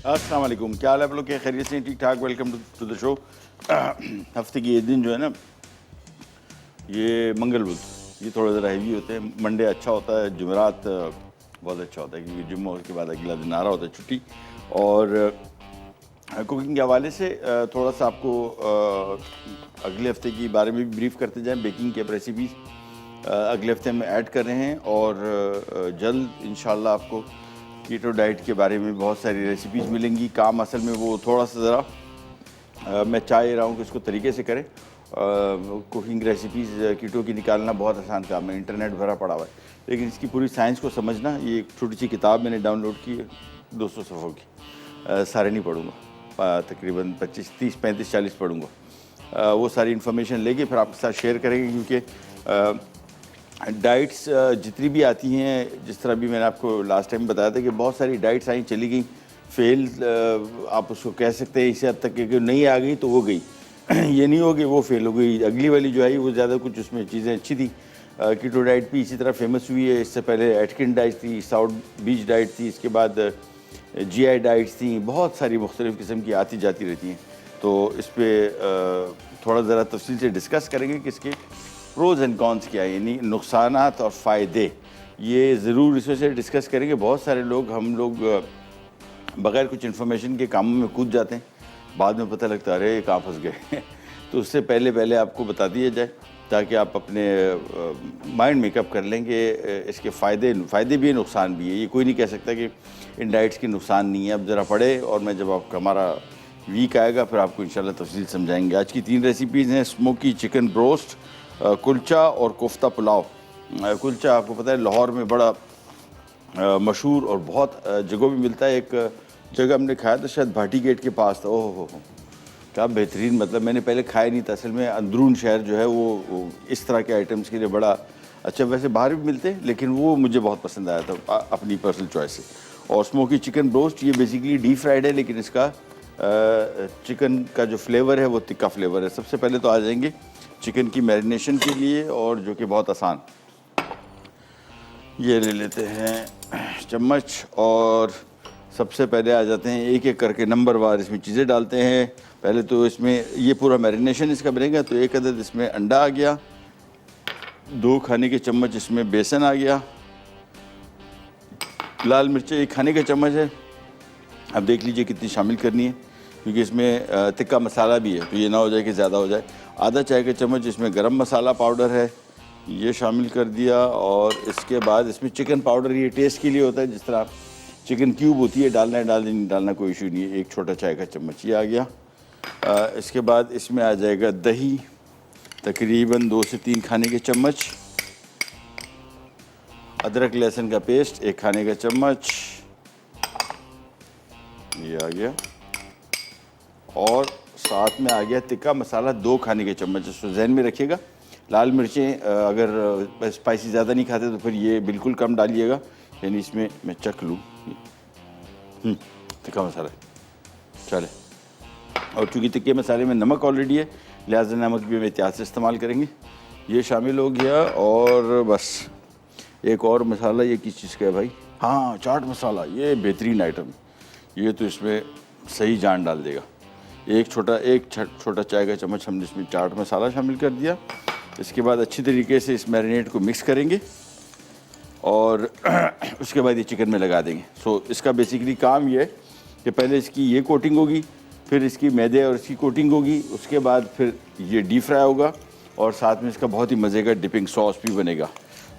अस्सलाम वालेकुम, क्या हाल है आप लोग के? खैरियत से? ठीक ठाक। Welcome to the show. हफ्ते की ये दिन जो है ना, ये मंगल बुध, ये थोड़ा ज़रा हैवी होते हैं। मंडे अच्छा होता है, जुमेरात बहुत अच्छा होता है क्योंकि जुम्मे के बाद अगला दिन आ रहा होता है छुट्टी। और कुकिंग के हवाले से थोड़ा सा आपको अगले हफ्ते के बारे में भी ब्रीफ करते जाएं। बेकिंग के रेसिपीज़ अगले हफ्ते में ऐड कर रहे हैं और जल्द इंशाल्लाह आपको कीटो डाइट के बारे में बहुत सारी रेसिपीज़ मिलेंगी। काम असल में वो थोड़ा सा ज़रा मैं चाह रहा हूँ कि इसको तरीके से करें। कुकिंग रेसिपीज़ कीटो की निकालना बहुत आसान काम है, इंटरनेट भरा पड़ा हुआ है, लेकिन इसकी पूरी साइंस को समझना, ये एक छोटी सी किताब मैंने डाउनलोड की है 200 सफ़ों की। सारे नहीं पढ़ूँगा, तकरीबन 25, 30, 35, 40 पढ़ूँगा। वो सारी इन्फॉर्मेशन लेके फिर आपके साथ शेयर करेंगे, क्योंकि डाइट्स जितनी भी आती हैं, जिस तरह भी मैंने आपको लास्ट टाइम बताया था कि बहुत सारी डाइट्स आई चली गई, फेल आप उसको कह सकते हैं इसी हद तक कि नहीं आ गई तो वो गई। ये नहीं हो कि वो फेल हो गई, अगली वाली जो आई वो ज़्यादा कुछ उसमें चीज़ें अच्छी थी। कीटो डाइट भी इसी तरह फेमस हुई है। इससे पहले एटकिन डाइट थी, साउथ बीच डाइट थी, इसके बाद GI डाइट्स थी, बहुत सारी मुख्तलिफ़ किस्म की आती जाती रहती हैं। तो इस पर थोड़ा ज़रा तफसील से डिस्कस करेंगे कि इसके प्रोज एंड कॉन्स क्या है, यानी नुकसानात और फ़ायदे, ये ज़रूर इसमें से डिस्कस करेंगे। बहुत सारे लोग, हम लोग बग़ैर कुछ इन्फॉर्मेशन के कामों में कूद जाते हैं, बाद में पता लगता है अरे कहाँ फंस गए। तो उससे पहले आपको बता दिया जाए ताकि आप अपने माइंड मेकअप कर लेंगे। इसके फ़ायदे भी हैं, नुकसान भी है। ये कोई नहीं कह सकता कि इन डाइट्स के नुकसान नहीं है। अब ज़रा पढ़े और मैं जब आपका हमारा वीक आएगा फिर आपको इंशाल्लाह तफसील समझाएंगे। आज की 3 रेसिपीज़ हैं: स्मोकी चिकन ब्रोस्ट, कुलचा और कोफ्ता पुलाव। कुलचा आपको पता है लाहौर में बड़ा मशहूर और बहुत जगहों में मिलता है। एक जगह हमने खाया था, शायद भाटी गेट के पास था। ओह हो, क्या बेहतरीन! मतलब मैंने पहले खाया नहीं था। असल में अंदरून शहर जो है वो इस तरह के आइटम्स के लिए बड़ा अच्छा, वैसे बाहर भी मिलते हैं लेकिन वो मुझे बहुत पसंद आया था अपनी पर्सनल चॉइस से। और स्मोकी चिकन ब्रोस्ट, ये बेसिकली डीप फ्राइड है, लेकिन इसका चिकन का जो फ्लेवर है वो तिक्का फ्लेवर है। सबसे पहले तो आ जाएंगे चिकन की मैरिनेशन के लिए, और जो कि बहुत आसान। ये ले लेते हैं चम्मच और सबसे पहले आ जाते हैं एक एक करके नंबर वार इसमें चीज़ें डालते हैं। पहले तो इसमें ये पूरा मैरिनेशन इसका बनेगा, तो 1 अदद इसमें अंडा आ गया, 2 खाने के चम्मच इसमें बेसन आ गया, लाल मिर्चें 1 खाने का चम्मच है। अब देख लीजिए कितनी शामिल करनी है, क्योंकि इसमें तिक्का मसाला भी है, तो ये ना हो जाए कि ज़्यादा हो जाए। आधा चाय का चम्मच इसमें गरम मसाला पाउडर है, ये शामिल कर दिया। और इसके बाद इसमें चिकन पाउडर, ये टेस्ट के लिए होता है, जिस तरह चिकन क्यूब होती है, डालना है नहीं डालना कोई इशू नहीं है। 1 छोटा चाय का चम्मच ये आ गया। इसके बाद इसमें आ जाएगा दही, तकरीबन 2 से 3 खाने के चम्मच, अदरक लहसुन का पेस्ट 1 खाने का चम्मच, ये आ गया। और साथ में आ गया तिक्का मसाला 2 खाने के चम्मच। इसको जहन में रखिएगा। लाल मिर्चें अगर स्पाइसी ज़्यादा नहीं खाते तो फिर ये बिल्कुल कम डालिएगा, यानी इसमें मैं चख लूँ तिक्का मसाला चले। और चूँकि तिक्के मसाले में नमक ऑलरेडी है, लिहाजा नमक भी हम एहतियात से इस्तेमाल करेंगे। ये शामिल हो गया। और बस एक और मसाला, ये किस चीज़ का है भाई? हाँ, चाट मसाला। ये बेहतरीन आइटम, ये तो इसमें सही जान डाल देगा। एक छोटा चाय का चम्मच हमने इसमें चाट मसाला शामिल कर दिया। इसके बाद अच्छी तरीके से इस मैरिनेट को मिक्स करेंगे और उसके बाद ये चिकन में लगा देंगे। सो इसका बेसिकली काम ये है कि पहले इसकी ये कोटिंग होगी, फिर इसकी मैदे और इसकी कोटिंग होगी, उसके बाद फिर ये डीप फ्राई होगा और साथ में इसका बहुत ही मज़े का डिपिंग सॉस भी बनेगा।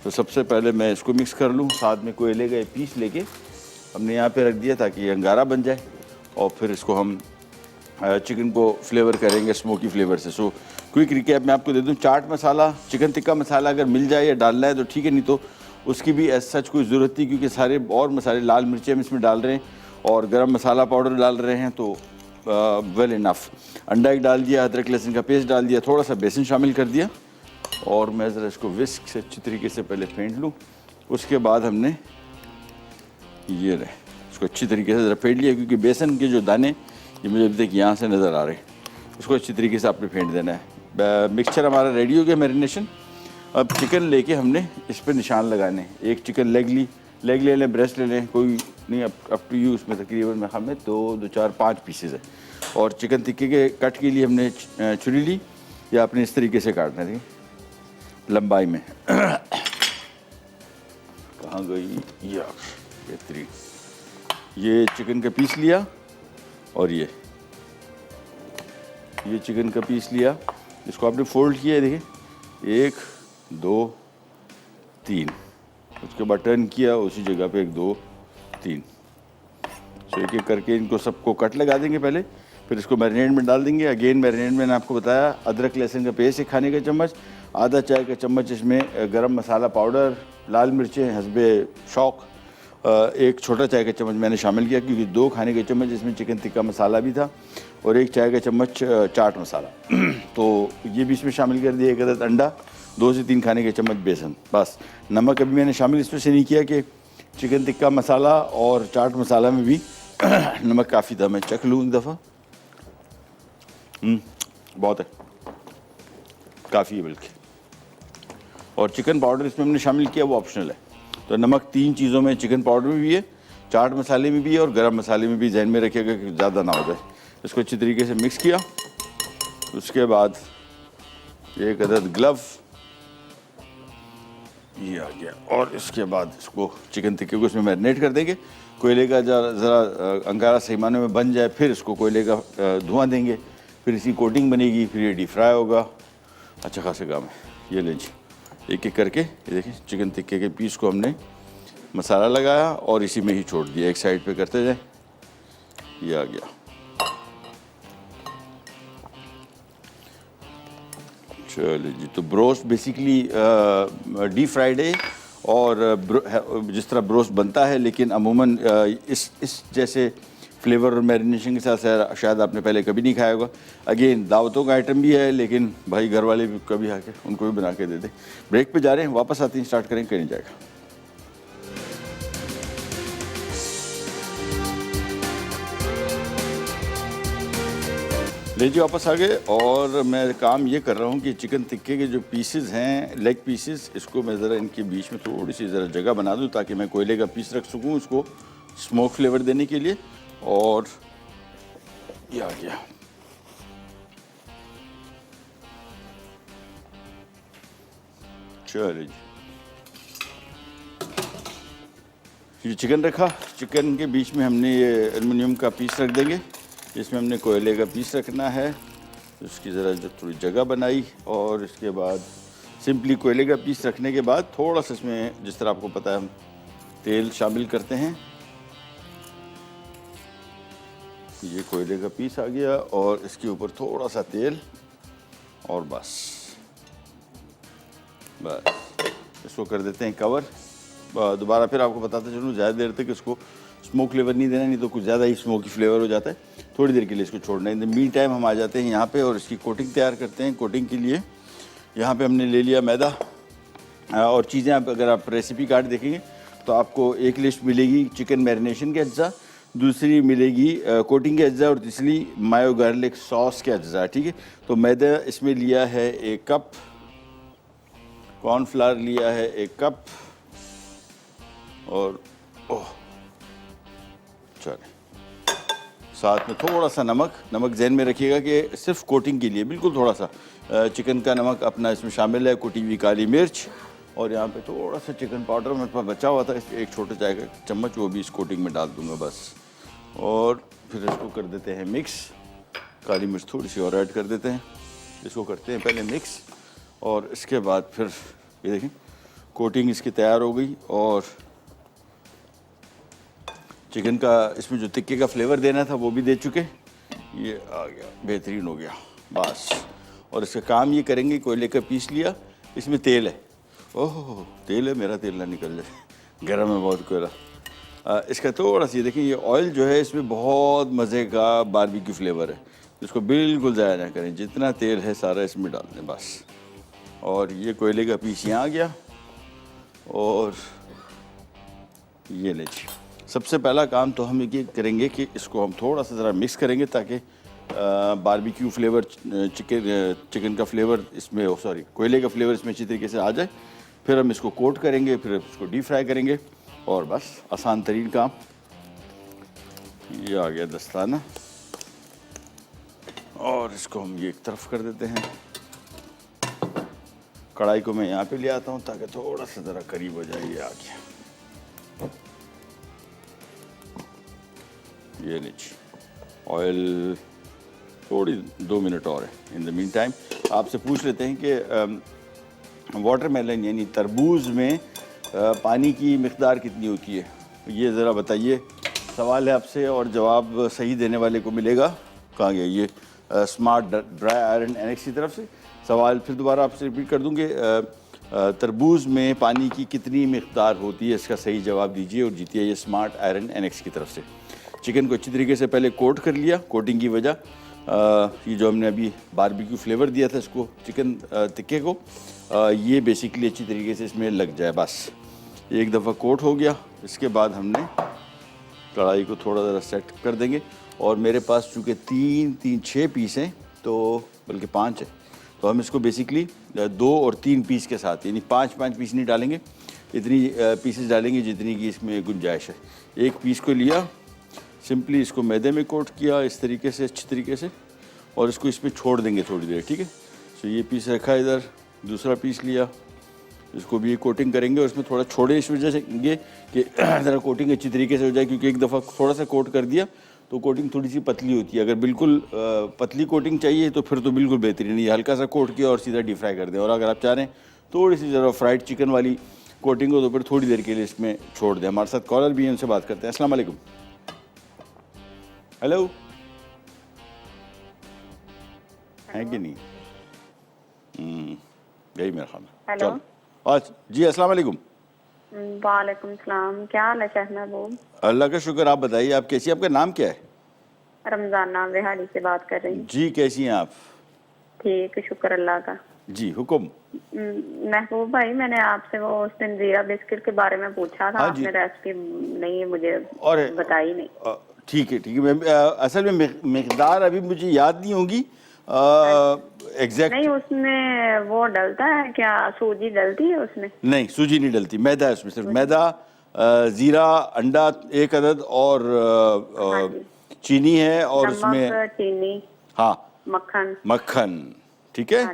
तो सबसे पहले मैं इसको मिक्स कर लूँ। साथ में कोयले का पीस लेके हमने यहाँ पे रख दिया ताकि ये अंगारा बन जाए, और फिर इसको हम चिकन को फ्लेवर करेंगे स्मोकी फ्लेवर से। सो क्विक रिकैप मैं आपको दे दूँ, चाट मसाला, चिकन टिक्का मसाला अगर मिल जाए या डालना है तो ठीक है, नहीं तो उसकी भी एज सच कोई ज़रूरत नहीं, क्योंकि सारे और मसाले, लाल मिर्चें हम इसमें डाल रहे हैं और गरम मसाला पाउडर डाल रहे हैं, तो वेल इनफ। अंडा एक डाल दिया, अदरक लहसुन का पेस्ट डाल दिया, थोड़ा सा बेसन शामिल कर दिया, और मैं ज़रा इसको विस्क से अच्छी तरीके से पहले फेंट लूँ। उसके बाद हमने ये रहे इसको अच्छी तरीके से ज़रा फेंट लिया, क्योंकि बेसन के जो दाने ये मुझे अभी तक यहाँ से नज़र आ रहे हैं, उसको अच्छी तरीके से आपने फेंट देना है। मिक्सचर हमारा रेडी हो गया, मैरिनेशन। अब चिकन लेके हमने इस पर निशान लगाने हैं। एक चिकन लेग ली, लेग ले लें, ब्रेस्ट ले लें, कोई नहीं, अप टू यू। उसमें तकरीबन मैं हमें 2, 4, 5 पीसेज है। और चिकन टिक्के के कट के लिए हमने छुरी ली, या अपने इस तरीके से काटना है लंबाई में। कहाँ गई या बेहतरीन। ये चिकन का पीस लिया, और ये चिकन का पीस लिया, इसको आपने फोल्ड किया है, देखिए 1, 2, 3। उसके बाद टर्न किया, उसी जगह पे 1, 2, 3। सो एक एक करके इनको सबको कट लगा देंगे पहले, फिर इसको मैरिनेट में डाल देंगे। अगेन मैरिनेट में मैंने आपको बताया, अदरक लहसुन का पेस्ट 1 खाने का चम्मच, आधा चाय का चम्मच इसमें गरम मसाला पाउडर, लाल मिर्चें हस्बे शौक, 1 छोटा चाय का चम्मच मैंने शामिल किया, क्योंकि 2 खाने के चम्मच इसमें चिकन टिक्का मसाला भी था, और 1 चाय का चम्मच चाट मसाला। तो ये भी इसमें शामिल कर दिया। 1 अदद अंडा, 2 से 3 खाने के चम्मच बेसन, बस। नमक अभी मैंने शामिल इसमें से नहीं किया कि चिकन टिक्का मसाला और चाट मसाला में भी नमक काफ़ी था। मैं चख लूँ एक दफ़ा। बहुत है, काफ़ी है बल्कि। और चिकन पाउडर इसमें हमने शामिल किया, वो ऑप्शनल है। तो नमक 3 चीज़ों में, चिकन पाउडर में भी है, चाट मसाले में भी है, और गरम मसाले में भी। जहन में रखिएगा कि ज़्यादा ना हो जाए। इसको अच्छी तरीके से मिक्स किया। उसके बाद 1 अदद ग्लव ये आ गया, और इसके बाद इसको चिकन टिक्के को इसमें मैरिनेट कर देंगे। कोयले का ज़रा अंगारा सही माने में बन जाए, फिर इसको कोयले का धुआं देंगे, फिर इसकी कोटिंग बनेगी, फिर ये डीप फ्राई होगा। अच्छा खासा काम है। ये लीजिए, एक एक करके ये देखिए, चिकन टिक्के के पीस को हमने मसाला लगाया और इसी में ही छोड़ दिया। एक साइड पे करते जाए। ये आ गया। चलिए जी, तो ब्रोस्ट बेसिकली डीप फ्राइड है, और जिस तरह ब्रोस्ट बनता है, लेकिन अमूमन इस जैसे फ्लेवर और मैरिनेशन के साथ शायद आपने पहले कभी नहीं खाया होगा। अगेन दावतों का आइटम भी है, लेकिन भाई घर वाले भी कभी आके उनको भी बना के देते। ब्रेक पे जा रहे हैं, वापस आते हैं, स्टार्ट करें, कहीं नहीं जाएगा। लीजिए वापस आ गए, और मैं काम ये कर रहा हूँ कि चिकन टिक्के के जो पीसेस हैं, लेग पीसेस, इसको मैं ज़रा इनके बीच में थोड़ी सी ज़रा जगह बना दूँ, ताकि मैं कोयले का पीस रख सकूँ इसको स्मोक फ्लेवर देने के लिए। और ये आ गया। चलिए जी, ये चिकन रखा, चिकन के बीच में हमने ये एल्युमिनियम का पीस रख देंगे। इसमें हमने कोयले का पीस रखना है, उसकी ज़रा थोड़ी जगह बनाई, और इसके बाद सिंपली कोयले का पीस रखने के बाद थोड़ा सा इसमें, जिस तरह आपको पता है, हम तेल शामिल करते हैं। ये कोयले का पीस आ गया, और इसके ऊपर थोड़ा सा तेल, और बस इसको कर देते हैं कवर। दोबारा फिर आपको बताते चलूँ, ज़्यादा देर तक इसको स्मोक फ्लेवर नहीं देना, नहीं तो कुछ ज़्यादा ही स्मोकी फ्लेवर हो जाता है। थोड़ी देर के लिए इसको छोड़ना है। इन द मीन टाइम हम आ जाते हैं यहाँ पे, और इसकी कोटिंग तैयार करते हैं। कोटिंग के लिए यहाँ पे हमने ले लिया मैदा, और चीज़ें आप अगर आप रेसिपी कार्ड देखेंगे तो आपको एक लिस्ट मिलेगी चिकन मैरिनेशन के अज्जा, दूसरी मिलेगी कोटिंग के अज्जा, और तीसरी मायो गार्लिक सॉस के अज्जा। ठीक है, तो मैदा इसमें लिया है 1 कप, कॉर्नफ्लावर लिया है 1 कप, और चलिए साथ में थोड़ा सा नमक जहन में रखिएगा कि सिर्फ कोटिंग के लिए बिल्कुल थोड़ा सा चिकन का नमक अपना इसमें शामिल है, कुटी हुई काली मिर्च, और यहाँ पे थोड़ा सा चिकन पाउडर मेरे पास बचा हुआ था, 1 छोटे चाय का चम्मच, वो भी इस कोटिंग में डाल दूंगा बस। और फिर इसको कर देते हैं मिक्स। काली मिर्च थोड़ी सी और ऐड कर देते हैं, इसको करते हैं पहले मिक्स, और इसके बाद फिर ये देखें कोटिंग इसकी तैयार हो गई, और चिकन का इसमें जो टिक्के का फ्लेवर देना था वो भी दे चुके। ये आ गया, बेहतरीन हो गया बस। और इसका काम ये करेंगे, कोयले का पीस लिया, इसमें तेल है, ओह तेल है, मेरा तेल ना निकल जाए, गर्म है बहुत कोयला। इसका थोड़ा सा देखिए, ये ऑयल जो है इसमें बहुत मज़े का बारबेक्यू फ्लेवर है, इसको बिल्कुल ज़ाया ना करें, जितना तेल है सारा इसमें डाल दें बस। और ये कोयले का पीस यहाँ आ गया, और ये लीजिए। सबसे पहला काम तो हम ये करेंगे कि इसको हम थोड़ा सा ज़रा मिक्स करेंगे, ताकि बारबेक्यू फ्लेवर, चिकन का फ्लेवर इसमें, कोयले का फ्लेवर इसमें अच्छी तरीके से आ जाए। फिर हम इसको कोट करेंगे, फिर इसको डीप फ्राई करेंगे, और बस आसान तरीन काम। ये आ गया दस्ताना और इसको हम ये एक तरफ कर देते हैं। कढ़ाई को मैं यहाँ पे ले आता हूँ ताकि थोड़ा सा ज़रा करीब हो जाए। ये आ गया, ये नीचे ऑयल थोड़ी 2 मिनट और है। इन द मीन टाइम आपसे पूछ लेते हैं कि वाटरमेलन यानी तरबूज में पानी की मिक़दार कितनी होती है, ये ज़रा बताइए। सवाल है आपसे और जवाब सही देने वाले को मिलेगा। कहाँ गया ये स्मार्ट ड्राई आयरन एनेक्स की तरफ से सवाल। फिर दोबारा आपसे रिपीट कर दूँगे, तरबूज में पानी की कितनी मिक़दार होती है, इसका सही जवाब दीजिए और जीतिए ये स्मार्ट आयरन एनेक्स की तरफ से। चिकन को अच्छी तरीके से पहले कोट कर लिया। कोटिंग की वजह ये जो हमने अभी बारबेक्यू फ्लेवर दिया था इसको चिकन टिक्के को, ये बेसिकली अच्छी तरीके से इसमें लग जाए। बस एक दफ़ा कोट हो गया, इसके बाद हमने कढ़ाई को थोड़ा ज़रा सेट कर देंगे। और मेरे पास चूँकि 6 पीस हैं, तो बल्कि 5 है, तो हम इसको बेसिकली 2 और 3 पीस के साथ, यानी 5 पीस नहीं डालेंगे, इतनी पीसेस डालेंगे जितनी की इसमें गुंजाइश है। एक पीस को लिया, सिंपली इसको मैदे में कोट किया इस तरीके से अच्छी तरीके से, और इसको इसमें छोड़ देंगे थोड़ी देर, ठीक है। तो ये पीस रखा इधर, दूसरा पीस लिया, इसको भी कोटिंग करेंगे और इसमें थोड़ा छोड़े इस वजह से कि ज़रा कोटिंग अच्छी तरीके से हो जाए, क्योंकि एक दफ़ा थोड़ा सा कोट कर दिया तो कोटिंग थोड़ी सी पतली होती है। अगर बिल्कुल पतली कोटिंग चाहिए तो फिर तो बिल्कुल बेहतरीन है, हल्का सा कोट किया और सीधा डीप फ्राई कर दें। और अगर आप चाह रहे हैं थोड़ी सी ज़रा फ्राइड चिकन वाली कोटिंग हो तो फिर थोड़ी देर के लिए इसमें छोड़ दें। हमारे साथ कॉलर भी हैं, उनसे बात करते हैं। अस्सलाम वालेकुम। हेलो, है कि नहीं? यही मेरा खाना। हेलो, आज जी अस्सलाम वालेकुम। वालेकुम सलाम। क्या हाल है शेख महबूब? अल्लाह का शुक्र, आप बताइए आप कैसी हैं? आपका नाम क्या है? रमजाना बिहारी से बात कर रही हूँ। जी कैसी हैं आप? ठीक, शुक्र अल्लाह का। जी हुक्म। महबूब भाई, मैंने आपसे वो उस दिन जीरा बिस्किट के बारे में पूछा था, हाँ आपने रेसिपी नहीं मुझे और बताई नहीं। ठीक है मैं असल में मिकदार अभी मुझे याद नहीं होगी एग्जैक्ट। नहीं, उसमें वो डलता है क्या, सूजी डलती है उसमें? नहीं, सूजी नहीं डलती, मैदा है उसमें, सिर्फ मैदा, जीरा, अंडा 1 अदद और चीनी है, और उसमें चीनी, हाँ मक्खन, ठीक है।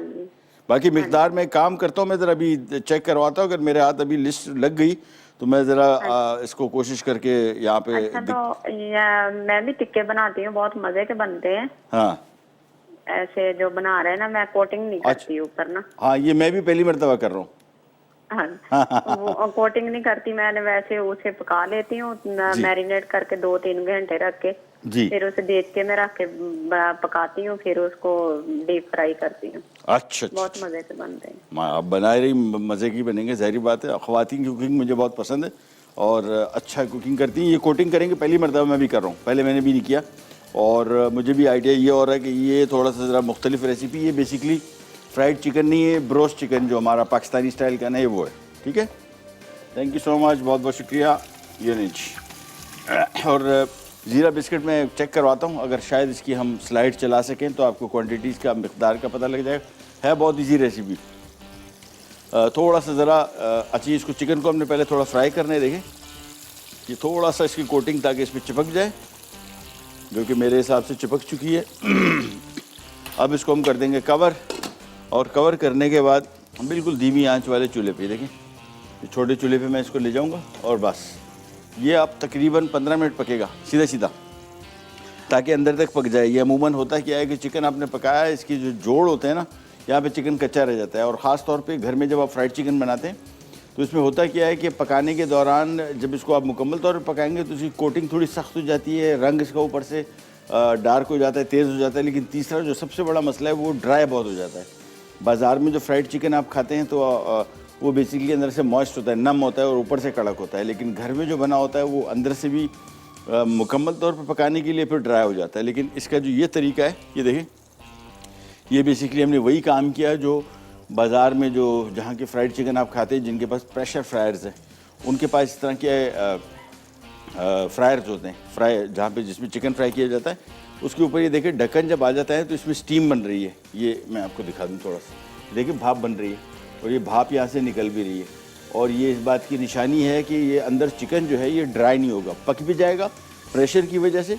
बाकी मिकदार में काम करता हूँ मैं, ज़रा अभी चेक करवाता हूँ। अगर मेरे हाथ अभी लिस्ट लग गई तो मैं ज़रा इसको कोशिश करके यहाँ पे। अच्छा, तो मैं भी टिक्के बनाती हूँ, बहुत मजे के बनते हैं। हाँ, ऐसे जो बना रहे हैं ना, मैं कोटिंग नहीं करती ऊपर ना। हाँ, ये मैं भी पहली मर्तबा कर रहा हूँ। हाँ, वो कोटिंग नहीं करती मैंने, वैसे उसे पका लेती हूँ मैरिनेट करके 2-3 घंटे रख के, फिर उसे देख के मैं रख के पकाती हूँ, फिर उसको डीप फ्राई करती हूँ। अच्छा, बहुत मजे से बनते हैं। आप बना रही मज़े की बनेंगे, ज़ाहिर बात है। ख़वातीन की कुकिंग मुझे बहुत पसंद है और अच्छा कुकिंग करती हैं। ये कोटिंग करेंगे पहली मर्तबा मैं भी कर रहा हूँ, पहले मैंने भी नहीं किया, और मुझे भी आइडिया ये हो रहा है कि ये थोड़ा सा ज़रा मुख्तलिफ रेसिपी। ये बेसिकली फ्राइड चिकन नहीं है, ब्रोस्ट चिकन जो हमारा पाकिस्तानी स्टाइल का ना, ये वो है, ठीक है। थैंक यू सो मच, बहुत बहुत शुक्रिया। ये नहीं, और ज़ीरा बिस्किट में चेक करवाता हूँ, अगर शायद इसकी हम स्लाइड चला सकें तो आपको क्वांटिटीज़ का मिक़दार का पता लग जाएगा। है बहुत इजी रेसिपी। थोड़ा सा ज़रा अच्छी इसको, चिकन को हमने पहले थोड़ा फ्राई करने देखें, ये थोड़ा सा इसकी कोटिंग ताकि इस पर चिपक जाए, जो कि मेरे हिसाब से चिपक चुकी है। अब इसको हम कर देंगे कवर, और कवर करने के बाद हम बिल्कुल धीमी आंच वाले चूल्हे पे, देखें छोटे चूल्हे पे मैं इसको ले जाऊंगा, और बस ये अब तकरीबन 15 मिनट पकेगा सीधा, ताकि अंदर तक पक जाए। ये अमूमन होता क्या है कि चिकन आपने पकाया है, इसकी जो जोड़ होते हैं ना, यहाँ पे चिकन कच्चा रह जाता है। और ख़ास तौर पे घर में जब आप फ्राइड चिकन बनाते हैं तो इसमें होता क्या है कि पकाने के दौरान जब इसको आप मुकम्मल तौर पे पकाएंगे तो इसकी कोटिंग थोड़ी सख्त हो जाती है, रंग इसका ऊपर से डार्क हो जाता है, तेज़ हो जाता है। लेकिन तीसरा जो सबसे बड़ा मसला है वो ड्राई बहुत हो जाता है। बाज़ार में जो फ्राइड चिकन आप खाते हैं तो वो बेसिकली अंदर से मॉइस्ट होता है, नम होता है और ऊपर से कड़क होता है। लेकिन घर में जो बना होता है वो अंदर से भी मुकम्मल तौर पे पकाने के लिए फिर ड्राई हो जाता है। लेकिन इसका जो ये तरीका है, ये देखें, ये बेसिकली हमने वही काम किया जो बाज़ार में जो जहाँ के फ्राइड चिकन आप खाते हैं, जिनके पास प्रेशर फ्रायर्स हैं, उनके पास इस तरह के फ्रायर्स होते हैं, फ्राई जहाँ पे जिसमें चिकन फ्राई किया जाता है, उसके ऊपर ये देखिए ढक्कन जब आ जाता है तो इसमें स्टीम बन रही है। ये मैं आपको दिखा दूँ थोड़ा सा, देखिए भाप बन रही है, और ये भाप यहाँ से निकल भी रही है। और ये इस बात की निशानी है कि ये अंदर चिकन जो है ये ड्राई नहीं होगा, पक भी जाएगा प्रेशर की वजह से,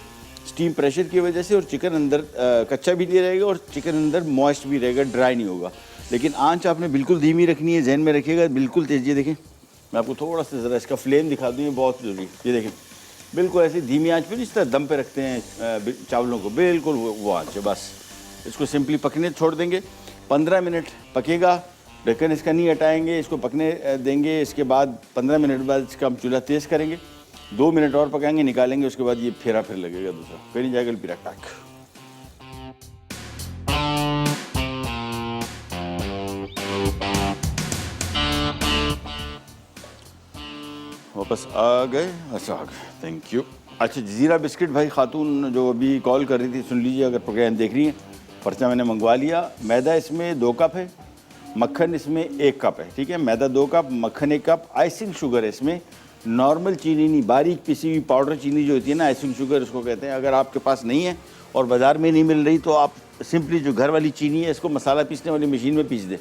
स्टीम प्रेशर की वजह से, और चिकन अंदर कच्चा भी नहीं रहेगा और चिकन अंदर मॉइस्ट भी रहेगा, ड्राई नहीं होगा। लेकिन आंच आपने बिल्कुल धीमी रखनी है, जहन में रखिएगा, बिल्कुल तेज़। ये देखें, मैं आपको थोड़ा सा ज़रा इसका फ्लेम दिखा दूँ, ये बहुत ज़रूरी है। ये देखें, बिल्कुल ऐसी धीमी आंच पे, जिस तरह दम पे रखते हैं चावलों को, बिल्कुल वो आंच है। बस इसको सिंपली पकने छोड़ देंगे, 15 मिनट पकेगा, ढक्कन इसका नहीं हटाएंगे, इसको पकने देंगे। इसके बाद 15 मिनट बाद इसका हम चूल्हा तेज़ करेंगे, 2 मिनट और पकाएंगे, निकालेंगे। उसके बाद ये फेरा फिर लगेगा दूसरा, फिर नहीं जाएगा पिरा टाक। वापस आ गए? अच्छा आ गए, थैंक यू। अच्छा, ज़ीरा बिस्किट भाई खातून जो अभी कॉल कर रही थी, सुन लीजिए अगर प्रोग्राम देख रही हैं, पर्चा मैंने मंगवा लिया। मैदा इसमें 2 कप है, मक्खन इसमें 1 कप है, ठीक है। मैदा 2 कप, मक्खन 1 कप, आइसिंग शुगर है इसमें, नॉर्मल चीनी नहीं, बारीक पिसी हुई पाउडर चीनी जो होती है ना, आइसिंग शुगर इसको कहते हैं। अगर आपके पास नहीं है और बाज़ार में नहीं मिल रही तो आप सिंपली जो घर वाली चीनी है इसको मसाला पीसने वाली मशीन में पीस दें।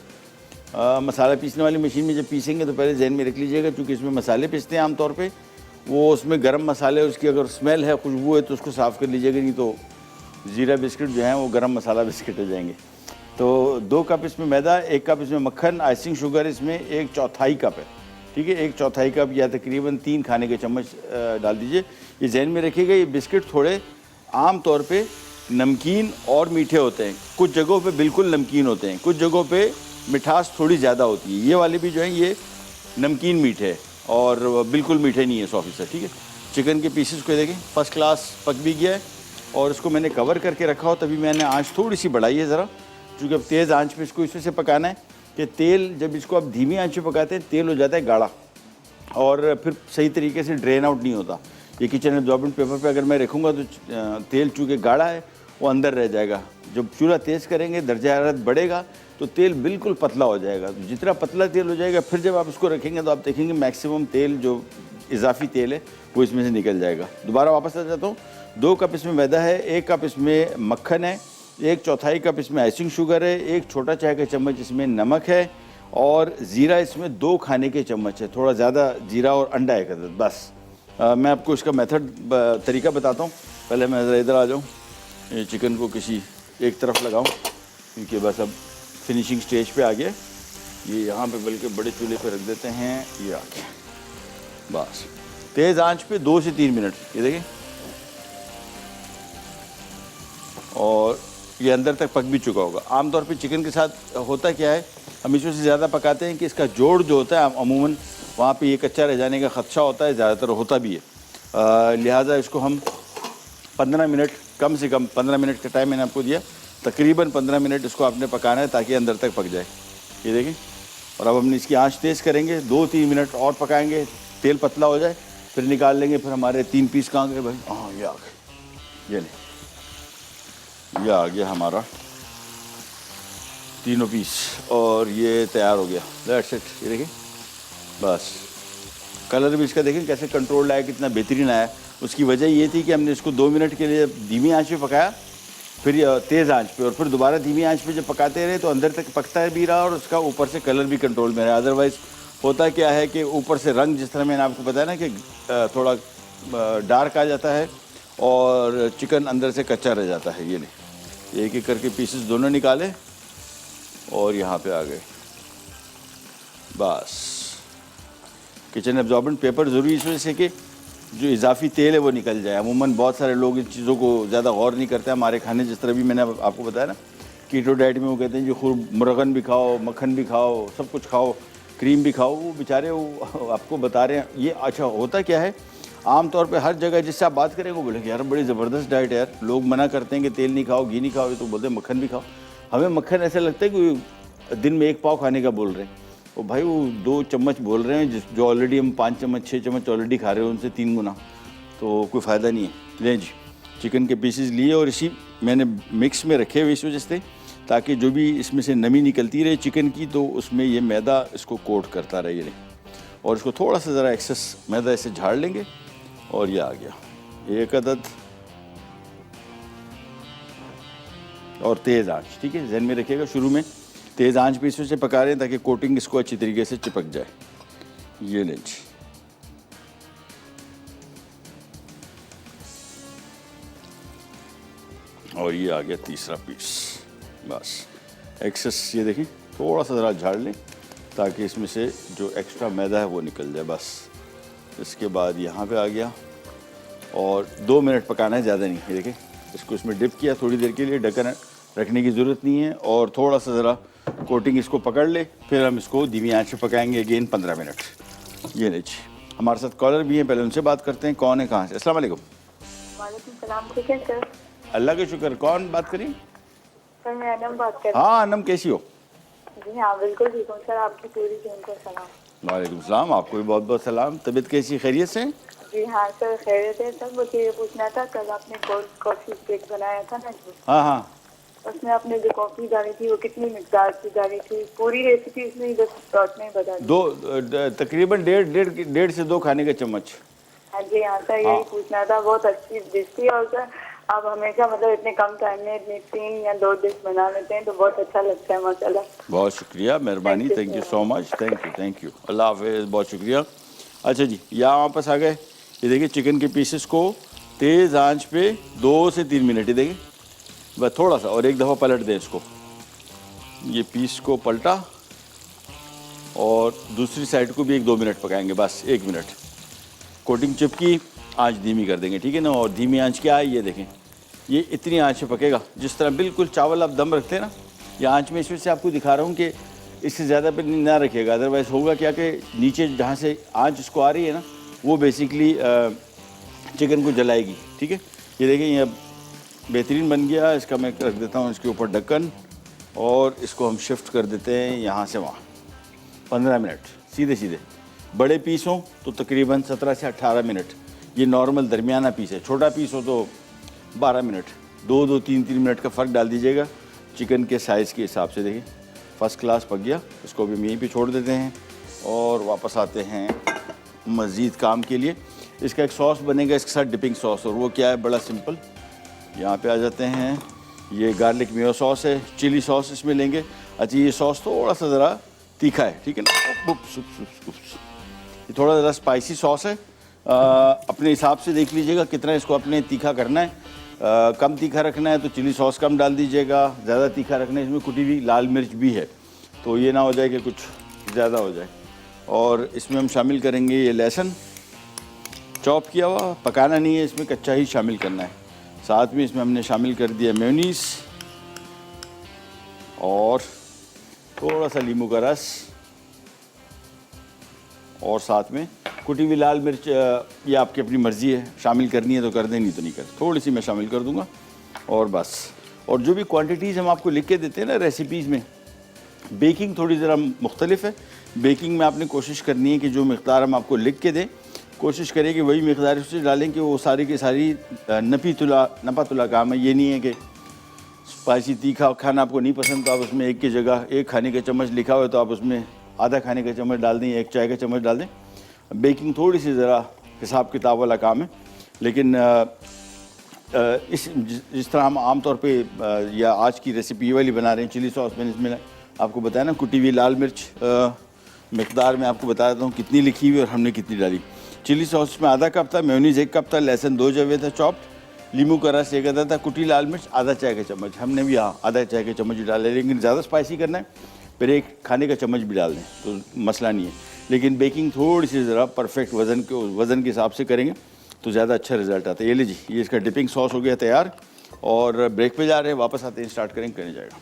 मसाला पीसने वाली मशीन में जब पीसेंगे तो पहले जहन में रख लीजिएगा, क्योंकि इसमें मसाले पीसते हैं आमतौर पे, वो उसमें गरम मसाले, उसकी अगर स्मेल है, खुशबू है तो उसको साफ़ कर लीजिएगा, नहीं तो ज़ीरा बिस्किट जो हैं वो गरम मसाला बिस्किट हो जाएंगे। तो 2 कप इसमें मैदा, 1 कप इसमें मक्खन, आइसिंग शुगर इसमें 1/4 कप है, ठीक है। 1/4 कप या तकरीबन 3 खाने के चम्मच डाल दीजिए। ये जहन में रखिएगा, ये बिस्किट थोड़े आम तौर पे नमकीन और मीठे होते हैं, कुछ जगहों पे बिल्कुल नमकीन होते हैं, कुछ जगहों पे मिठास थोड़ी ज़्यादा होती है। ये वाले भी जो हैं ये नमकीन मीठे है और बिल्कुल मीठे नहीं है 100%, ठीक है। चिकन के पीसेस को देखें, फर्स्ट क्लास पक भी गया है, और इसको मैंने कवर करके रखा हो, तभी मैंने आँच थोड़ी सी बढ़ाई है ज़रा, क्योंकि अब तेज़ आंच पे इसको इस वजह से पकाना है कि तेल जब इसको आप धीमी आंच पे पकाते हैं तेल हो जाता है गाढ़ा और फिर सही तरीके से ड्रेन आउट नहीं होता। ये किचन एब्जॉर्बेंट पेपर पे अगर मैं रखूँगा तो तेल चूँकि गाढ़ा है वो अंदर रह जाएगा। जब चूल्हा तेज़ करेंगे, दर्जा हरारत बढ़ेगा तो तेल बिल्कुल पतला हो जाएगा। तो जितना पतला तेल हो जाएगा, फिर जब आप इसको रखेंगे तो आप देखेंगे मैक्सिमम तेल जो इजाफी तेल है वो इसमें से निकल जाएगा। दोबारा वापस आ जाता हूँ, 2 कप इसमें मैदा है, 1 कप इसमें मक्खन है, 1/4 कप इसमें आइसिंग शुगर है, 1 छोटा चाय का चम्मच इसमें नमक है, और ज़ीरा इसमें 2 खाने के चम्मच है, थोड़ा ज़्यादा ज़ीरा, और अंडा 1 अदद। बस मैं आपको इसका मेथड तरीका बताता हूँ। पहले मैं ज़रा इधर आ जाऊँ, चिकन को किसी एक तरफ लगाऊँ, क्योंकि बस अब फिनिशिंग स्टेज पे आ गया। ये यहाँ पे बल्कि बड़े चूल्हे पे रख देते हैं, ये आ गया। बस तेज़ आंच पे 2 से 3 मिनट, ये देखें, और ये अंदर तक पक भी चुका होगा। आमतौर पे चिकन के साथ होता क्या है, हम इसमें से ज़्यादा पकाते हैं कि इसका जोड़ जो होता है अमूमन वहाँ पे ये कच्चा रह जाने का ख़दशा होता है, ज़्यादातर होता भी है। लिहाजा इसको हम 15 मिनट, कम से कम 15 मिनट का टाइम मैंने आपको दिया, तकरीबन 15 मिनट इसको आपने पकाना है ताकि अंदर तक पक जाए। ये देखें, और अब हम इसकी आँच तेज़ करेंगे, 2-3 मिनट और पकाएंगे, तेल पतला हो जाए, फिर निकाल लेंगे। फिर हमारे 3 पीस कहाँ गए भाई? हाँ, ये आ गए, ये नहीं, ये आ गया हमारा 3 पीस, और ये तैयार हो गया। That's it. ये देखिए, बस कलर भी इसका देखें कैसे कंट्रोल्ड आया, कितना बेहतरीन आया। उसकी वजह ये थी कि हमने इसको 2 मिनट के लिए धीमी आंच पे पकाया, फिर तेज़ आंच पे, और फिर दोबारा धीमी आंच पे जब पकाते रहे तो अंदर तक पकता भी रहा और उसका ऊपर से कलर भी कंट्रोल में रहा। अदरवाइज़ होता क्या है कि ऊपर से रंग, जिस तरह मैंने आपको बताया ना कि थोड़ा डार्क आ जाता है और चिकन अंदर से कच्चा रह जाता है। ये नहीं, एक एक करके पीसेस दोनों निकाले और यहाँ पे आ गए। बस किचन एब्जॉर्बेंट पेपर ज़रूरी इस वजह से कि जो इजाफी तेल है वो निकल जाए। अमूमन बहुत सारे लोग इन चीज़ों को ज़्यादा गौर नहीं करते। हमारे खाने जिस तरह भी मैंने आपको बताया ना, कीटो डाइट में वो कहते हैं जो खूब मुर्गन भी खाओ, मक्खन भी खाओ, सब कुछ खाओ, क्रीम भी खाओ, वो बेचारे वो आपको बता रहे हैं ये। अच्छा, होता क्या है, आम तौर पे हर जगह जिससे आप बात करें वो बोलेंगे यार बड़ी ज़बरदस्त डाइट है यार, लोग मना करते हैं कि तेल नहीं खाओ, घी नहीं खाओ, तो बोलते हैं मक्खन भी खाओ। हमें मक्खन ऐसा लगता है कि दिन में 1 पाव खाने का बोल रहे हैं, तो भाई वो 2 चम्मच बोल रहे हैं, जो ऑलरेडी हम 5 चम्मच 6 चम्मच ऑलरेडी खा रहे हो, उनसे 3 गुना, तो कोई फ़ायदा नहीं है। लें जी, चिकन के पीसेस लिए और इसी मैंने मिक्स में रखे हुए इस वजह से, ताकि जो भी इसमें से नमी निकलती रहे चिकन की, तो उसमें ये मैदा इसको कोट करता रहे। ये और इसको थोड़ा सा ज़रा एक्सेस मैदा इसे झाड़ लेंगे और ये आ गया 1 अदद, और तेज़ आंच, ठीक है, जहन में रखिएगा शुरू में तेज़ आंच पे इस वजह से पका रहे हैं ताकि कोटिंग इसको अच्छी तरीके से चिपक जाए। ये नहीं जी, और ये आ गया तीसरा पीस। बस एक्सेस ये देखें, थोड़ा सा ज़रा झाड़ लें ताकि इसमें से जो एक्स्ट्रा मैदा है वो निकल जाए। बस इसके बाद यहाँ पे आ गया और 2 मिनट पकाना है, ज़्यादा नहीं। ये देखें, इसको इसमें डिप किया थोड़ी देर के लिए, ढक्कन रखने की ज़रूरत नहीं है और थोड़ा सा ज़रा कोटिंग इसको पकड़ ले, फिर हम इसको धीमी आंच पे पकाएंगे अगेन 15 मिनट। ये लीजिए, हमारे साथ कॉलर भी हैं, पहले उनसे बात करते हैं। कौन है, कहाँ से? अस्सलाम वालेकुम। वालेकुम सलाम। ठीक है सर? अल्लाह के शुक्र। कौन बात करी? सर मैं अनम बात कर रही हाँ अनम, कैसी हो? हूँ। जी हाँ बिल्कुल ठीक हूँ सर, आपकी पूरी टीम को सलाम। वालेकुम सलाम, आपको भी बहुत बहुत सलाम। तबीयत कैसी, खैरियत से? जी हाँ सर खैरियत है सर। मुझे ये पूछना था, कल आपने कॉफी केक बनाया था ना जो, हाँ हाँ, उसमें आपने जो कॉफी डाली थी वो कितनी मिकदार की डाली थी? पूरी रेसिपी इसमें इधर शॉर्ट में बता दी। तकरीबन 1.5 से 2 खाने के चम्मच। हाँ जी हाँ सर, यही पूछना था। बहुत अच्छी डिश थी और सर आप हमेशा मतलब इतने कम टाइम में इतनी 3 या 2 डिश बना लेते हैं तो बहुत अच्छा लगता है माशाल्लाह। बहुत शुक्रिया, मेहरबानी, thank you so much, thank you, अल्लाह हाफिज़, बहुत शुक्रिया। अच्छा जी, यहाँ वापस आ गए। ये देखिए, चिकन के पीसेस को तेज़ आंच पे 2 से 3 मिनट, ये देखिए बस थोड़ा सा, और एक दफ़ा पलट दें इसको। ये पीस को पलटा और दूसरी साइड को भी 1-2 मिनट पकाएंगे, बस 1 मिनट। कोटिंग चिपकी, आंच धीमी कर देंगे, ठीक है ना। और धीमी आंच क्या है, ये देखें, ये इतनी आंच पे पकेगा जिस तरह बिल्कुल चावल आप दम रखते हैं ना, ये आंच में इसमें से आपको दिखा रहा हूँ कि इससे ज़्यादा पे ना रखिएगा, अदरवाइज़ होगा क्या कि नीचे जहाँ से आंच इसको आ रही है ना, वो बेसिकली चिकन को जलाएगी, ठीक है। ये देखें, ये अब बेहतरीन बन गया। इसका मैं रख देता हूँ इसके ऊपर ढक्कन और इसको हम शिफ्ट कर देते हैं यहाँ से वहाँ। 15 मिनट सीधे सीधे। बड़े पीस हों तो तकरीबन 17 से 18 मिनट, ये नॉर्मल दरमियाना पीस है। छोटा पीस हो तो 12 मिनट, 2-2, 3-3 मिनट का फ़र्क डाल दीजिएगा चिकन के साइज़ के हिसाब से। देखिए फ़र्स्ट क्लास पक गया, इसको भी हम यहीं पे छोड़ देते हैं और वापस आते हैं मज़ीद काम के लिए। इसका एक सॉस बनेगा इसके साथ, डिपिंग सॉस, और वो क्या है, बड़ा सिंपल। यहाँ पे आ जाते हैं, ये गार्लिक मेयो सॉस है, चिली सॉस इसमें लेंगे। अच्छा, ये सॉस थोड़ा सा ज़रा तीखा है, ठीक है ना। ये थोड़ा ज़रा स्पाइसी सॉस है, अपने हिसाब से देख लीजिएगा कितना इसको अपने तीखा करना है। कम तीखा रखना है तो चिली सॉस कम डाल दीजिएगा, ज़्यादा तीखा रखना है, इसमें कुटी हुई लाल मिर्च भी है, तो ये ना हो जाए कि कुछ ज़्यादा हो जाए। और इसमें हम शामिल करेंगे ये लहसुन चॉप किया हुआ, पकाना नहीं है, इसमें कच्चा ही शामिल करना है। साथ में इसमें हमने शामिल कर दिया मेयोनीज़ और थोड़ा सा नींबू का रस, और साथ में कुटी हुई लाल मिर्च। ये आपकी अपनी मर्ज़ी है, शामिल करनी है तो कर दें, नहीं तो नहीं कर। थोड़ी सी मैं शामिल कर दूंगा और बस। और जो भी क्वांटिटीज़ हम आपको लिख के देते हैं ना रेसिपीज़ में, बेकिंग थोड़ी ज़रा मुख्तलिफ है। बेकिंग में आपने कोशिश करनी है कि जो मिक़दार हम आपको लिख के दें, कोशिश करें कि वही मिक़दार उससे डालें कि वो सारी की सारी नपा-तुला काम है। ये नहीं है कि स्पाइसी तीखा खाना आपको नहीं पसंद तो आप उसमें एक की जगह 1 खाने का चम्मच लिखा हुआ है तो आप उसमें आधा खाने का चम्मच डाल दें, 1 चाय का चम्मच डाल दें। बेकिंग थोड़ी सी ज़रा हिसाब किताब वाला काम है, लेकिन जिस तरह हम आम तौर पे या आज की रेसिपी वाली बना रहे हैं चिली सॉस, मैंने इसमें आपको बताया ना कुटी हुई लाल मिर्च मिक़दार में आपको बता देता हूँ कितनी लिखी हुई और हमने कितनी डाली। चिली सॉस में आधा कप था, मेयोनीज़ 1 कप था, लहसुन 2 जवे था चॉप्ड, नींबू का रस 1 अदद था, कुटी लाल मिर्च आधा चाय का चम्मच, हमने भी हाँ आधा चाय का चम्मच भी डाला। लेकिन ज़्यादा स्पाइसी करना है फिर 1 खाने का चम्मच भी डाल दें तो मसला नहीं है। लेकिन बेकिंग थोड़ी सी ज़रा परफेक्ट वज़न के हिसाब से करेंगे तो ज़्यादा अच्छा रिजल्ट आता है। ये लीजिए, ये इसका डिपिंग सॉस हो गया तैयार और ब्रेक पे जा रहे हैं, वापस आते हैं, स्टार्ट करेंगे, करने जाएगा।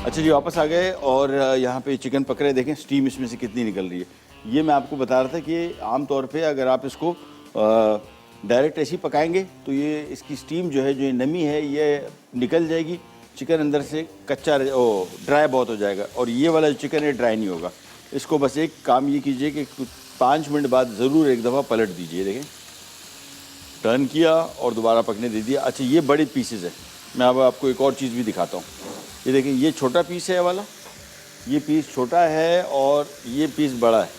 अच्छा जी, वापस आ गए और यहाँ पे चिकन पक रहे, देखें स्टीम इसमें से कितनी निकल रही है। ये मैं आपको बता रहा था कि आम तौर पे अगर आप इसको डायरेक्ट ऐसे ही पकाएंगे तो ये इसकी स्टीम जो है, जो नमी है, ये निकल जाएगी, चिकन अंदर से कच्चा ड्राई बहुत हो जाएगा। और ये वाला जो चिकन है ड्राई नहीं होगा। इसको बस एक काम ये कीजिए कि 5 मिनट बाद ज़रूर एक दफ़ा पलट दीजिए। देखें, टर्न किया और दोबारा पकने दे दिया। अच्छा, ये बड़े पीसेज है, मैं अब आपको एक और चीज़ भी दिखाता हूँ। ये देखें, ये छोटा पीस है वाला, ये पीस छोटा है और ये पीस बड़ा है,